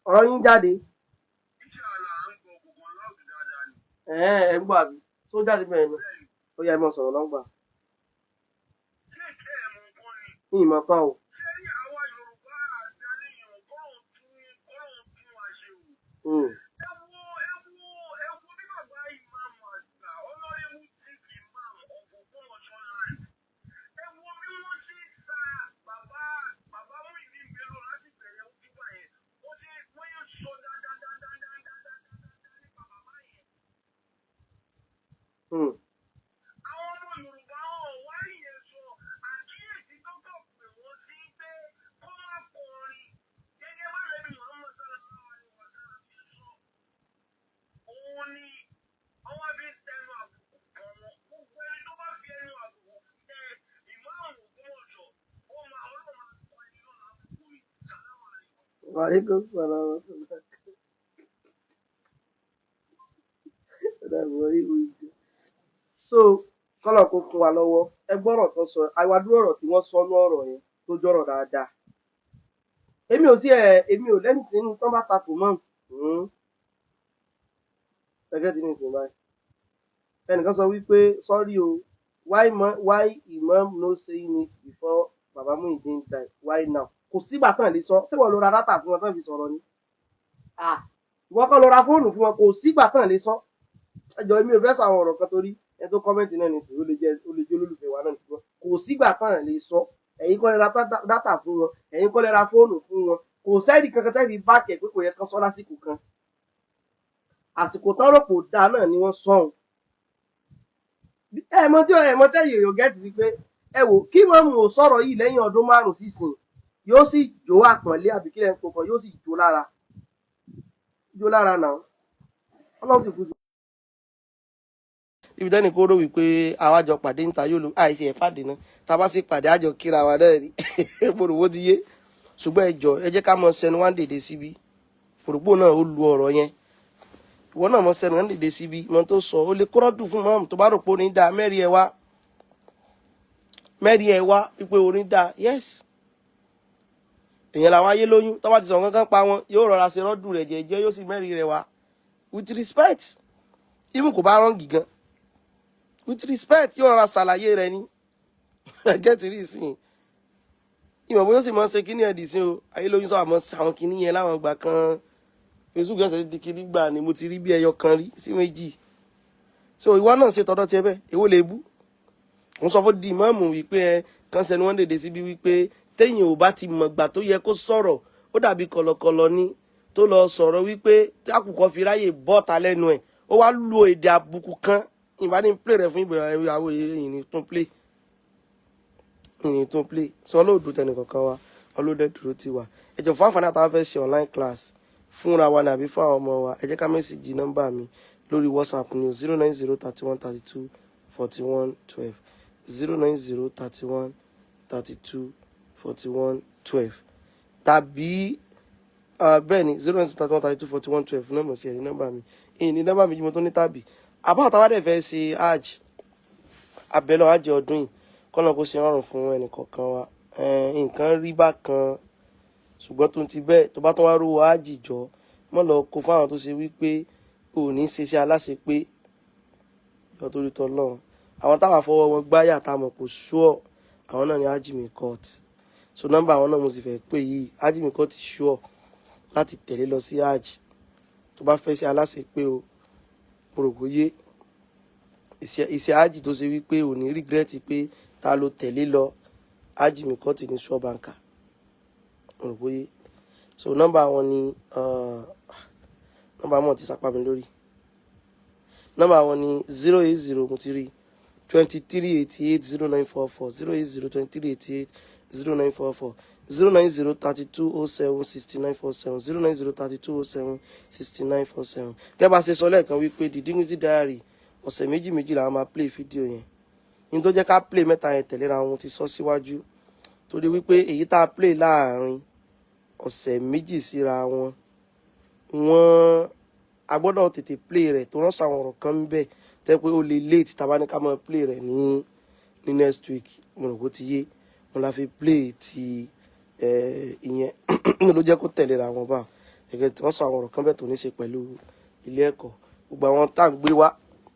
ọ̀rọ̀ yín jáde ẹ̀ ń gbọ́ àbí tó jáde bẹ́ẹ̀ ni ó yẹ mọ́ sọ̀rọ̀ lọ́gbà ní ìmọ̀ kan o. Wàlékún sọ̀rọ̀ so kọ́lọ̀ kó fún wa lọ́wọ́ ẹ gbọ́rọ̀ tó sọ àwàdúró ọ̀rọ̀ tí wọ́n sọ ní ọ̀rọ̀ yẹn tó jọ̀rọ̀ dáadáa èmi ò lẹ́nu tí inú tán bá takò mọ́ gẹ́gẹ́ tí ní ìsìn báyìí ẹnìkan sọ wípé sorry o why imam no saying it before Baba Muyideen die why now kò sígbà tán lè sọ síwọ̀n ló ra dátà fún wọn tán fi sọ̀rọ̀ ni ìwọ́n kọ́ ló ra fóònù fún wọn kò sígbà tán lè sọ ẹjọ́ mi ò fẹ́ sọ àwọn ọ̀rọ̀ kan torí ẹ tó kọ́mẹ́ǹtì náà ní ìsìn ó lè jẹ́ olólùfẹ́ wa náà nìkan kò sígbà tán lè sọ ẹ̀yin kọ́ lè ra dátà fún wọn ẹ̀yin kọ́ lè ra fóònù fún wọn kò sẹ́ẹ̀dì kankan tẹ́ẹ̀dì báàkì pé kò yẹ kán sọ lásìkò kan àsìkò tán rò pò dáa náà ni wọ́n sọ̀hún ẹ̀mọ́ tí èèyàn gẹ́ẹ̀tì wípé ẹ wò kí wọ́n mú sọ̀rọ̀ yìí lẹ́yìn ọdún 5 sísìn yóò sì jó àpọ̀nlé àbíkílẹ̀ ń pọ̀pọ̀ yóò sì jó lára náà ọlọ́run sì kú sí. ibi tẹ́nì kó rò wípé àwájọ pàdé níta yóò lo àìsí ẹ̀ fàdé náà tá a bá sì pàdé àjọ kíra wa náà rí pòròwó ti yé ṣùgbọ́n ẹ jẹ́ ká mọ sẹnu wá ń dèdè síbi pòròpó náà ó lu ọ̀rọ̀ yẹn ìwọ náà mọ sẹnu wá ń dèdè síbi mọ tó sọ ó lè kúrọ́dù fún mọ́mù tó bá rò pé orin dáa mẹ́rin ẹ̀ wá wípé orin dáa yes èèyàn làwọn ayé lóyún tó bá ti sọ nǹkan kan pa wọn yóò rọra ṣe rọ́dù rẹ̀ jẹ́jẹ́ yóò sì mẹ́rin rẹ̀ wá with respect even kò bá rọ́ǹgì gan with respect yóò rọra ṣàlàyé rẹ̀ ní gẹ́tì rí ìsìn ìmọ̀ bóyá ó sì máa ń ṣe kíní ẹ̀dì sí o ayé lóyún sábà máa ń ṣàwọn kíní yẹn láwọn ìgbà kan facebook ẹ̀sẹ̀ di kíní gbà ni mo ti rí bí ẹyọ kan rí sí méjì so ìwọ náà ṣe tọ́dọ̀ tiẹ̀ bẹ́ẹ̀ èwo lè bú òun sọ fún di ìmáàmù wípé ẹ kan sẹnu wọn dèdè síbi wípé téèyàn ò bá ti mọ̀gbà tó yẹ kó sọ̀rọ̀ ó dàbí kọ̀lọ̀kọ̀lọ̀ ni tó lọ sọ̀rọ̀ wípé tí àkùkọ fi ráyè bọ́ta lẹ́nu ẹ̀ ó wá lo èdè àbùkù kan ìbá ní play rẹ̀ fún ìgbéyàwó ìyìn tún play sọ olóòdù tẹnì kankan wa ọlọ́dẹ dúró ti wà ẹjọ́ fún àǹfààní àtàwọn fẹ́ ṣe online class fúnra wa ní àbí fún àwọn ọmọ wa ẹ jẹ́ ká mẹ́sìgì nọ́mbà mi lórí whatsapp ní 09031324112 09031324112 tàbí bẹ́ẹ̀ ni 09631324112 nọ́mbà sí ẹ̀rí nọ́mbà mi èyí ni nọ́mbà mi jí mo tó ní tàbí àbá àtàwọn dẹ̀ fẹ́ ṣe hajj abẹ́lọ́ hajj ọdún yìí kọ́nà kó ṣe rọrùn fún ẹnì kọ̀ọ̀kan wa nǹkan rí bákan ṣùgbọ́n tó ti bẹ́ẹ̀ tó bá tún wá rówó hajj jọ mọ́ lọ kó fáwọn tó ṣe wípé ò ní ṣe sí aláṣẹ pé yọ torí tọ́ lọ́run àwọn táwọn afọwọ́ wọn gbáyà táwọn kò ṣúọ̀ àwọn náà ni hajj mikot so nọ́mbà àwọn náà mo sì fẹ́ pè yìí hajj mikot ṣúọ̀ láti tẹ̀lé lọ sí hajj tó bá fẹ́ sí aláṣẹ pé o mo rò bóyé iṣẹ́ hajj tó ṣe wípé ò ní regret pé ta ló tẹ̀lé lọ hajj mikot ní ṣọ́ bàǹkà mo rò bóyé so nọ́mbà àwọn ni nọ́mbà àwọn ti sapá mi lórí nọ́mbà àwọn ni 080 mo ti rí 23880944 08023880944 09032076947 09032076947 gẹ́gẹ́ bá ṣe sọ lẹ́ẹ̀kan wípé The Dignity Diary ọ̀sẹ̀ méjì la máa play fídíò yẹn ní tó jẹ́ ká play mẹ́ta yẹn tẹ̀léra wọn ti sọ síwájú torí wípé èyí tá a play láàrin ọ̀sẹ̀ méjì síra wọn a gbọ́dọ̀ tètè play rẹ̀ tó rán sàwọn ọ̀rọ̀ kan ń bẹ tẹ́ pé ó lè late tàbá ní ká máa play rẹ̀ ní next week mo rò bó ti yé mo la fi play ti ìyẹn ló jẹ́ kó tẹ̀léra wọn bá gẹ́gẹ́ tí wọ́n sọ àwọn ọ̀rọ̀ kan bẹ̀ tó ní ṣe pẹ̀lú ilé ẹ̀kọ́ gbogbo àwọn tá à ń gbé wá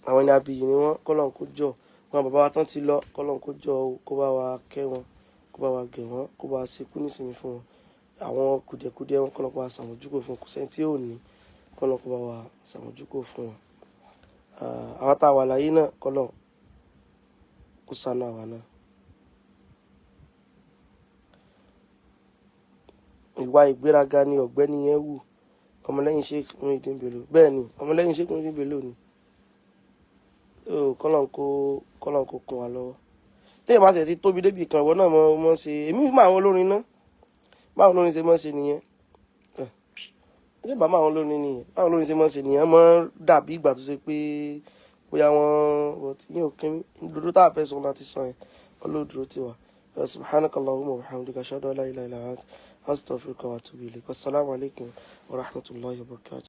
àwọn ẹni abiyì ni wọ́n kọ́lọ́n kó jọ wọn bàbá wa tán ti lọ kọ́lọ́n kó jọ kó bá wa kẹ́ wọn kó bá wa gẹ̀ wọ́n kó bá wa ṣekú nísìnyí fún wọn àwọn kùdẹ̀kùdẹ̀ wọn kọ́lọ́n kó bá wa ṣàmójúkò fún kò sẹ́ni tí ò ní kọ́lọ́n kó bá wa ṣàmójúkò fún wọn àwọn tá a wà láyé náà kọ́lọ́n kó ṣàánú àwa náà. ìwà ìgbéraga ni ọ̀gbẹ́ni yẹn wù ọmọlẹ́yìn Sheikh Muyideen Bello bẹ́ẹ̀ ni ọmọlẹ́yìn Sheikh Muyideen Bello ni kọ́lọ́n kó kún wa lọ́wọ́ téèyàn bá ṣe ti tóbi débi kan ìwọ náà mọ́ ṣe èmi máa àwọn olórin náà báwọn olórin ṣe mọ́ ṣe nìyẹn ṣé bàbá àwọn olórin nìyẹn báwọn olórin ṣe mọ́ ṣe nìyẹn mọ́ dàbí ìgbà tó ṣe pé bóyá wọn yín ò kí dúró tá a fẹ́ sọ láti sọ yẹn ọlọ́dúró ti wà subhanakallahumma wa bihamdika ashhadu an la ilaha illa anta astaghfiruka wa atubu ilayk. Assalamu alaikum wa rahmatullahi wa barakatuh.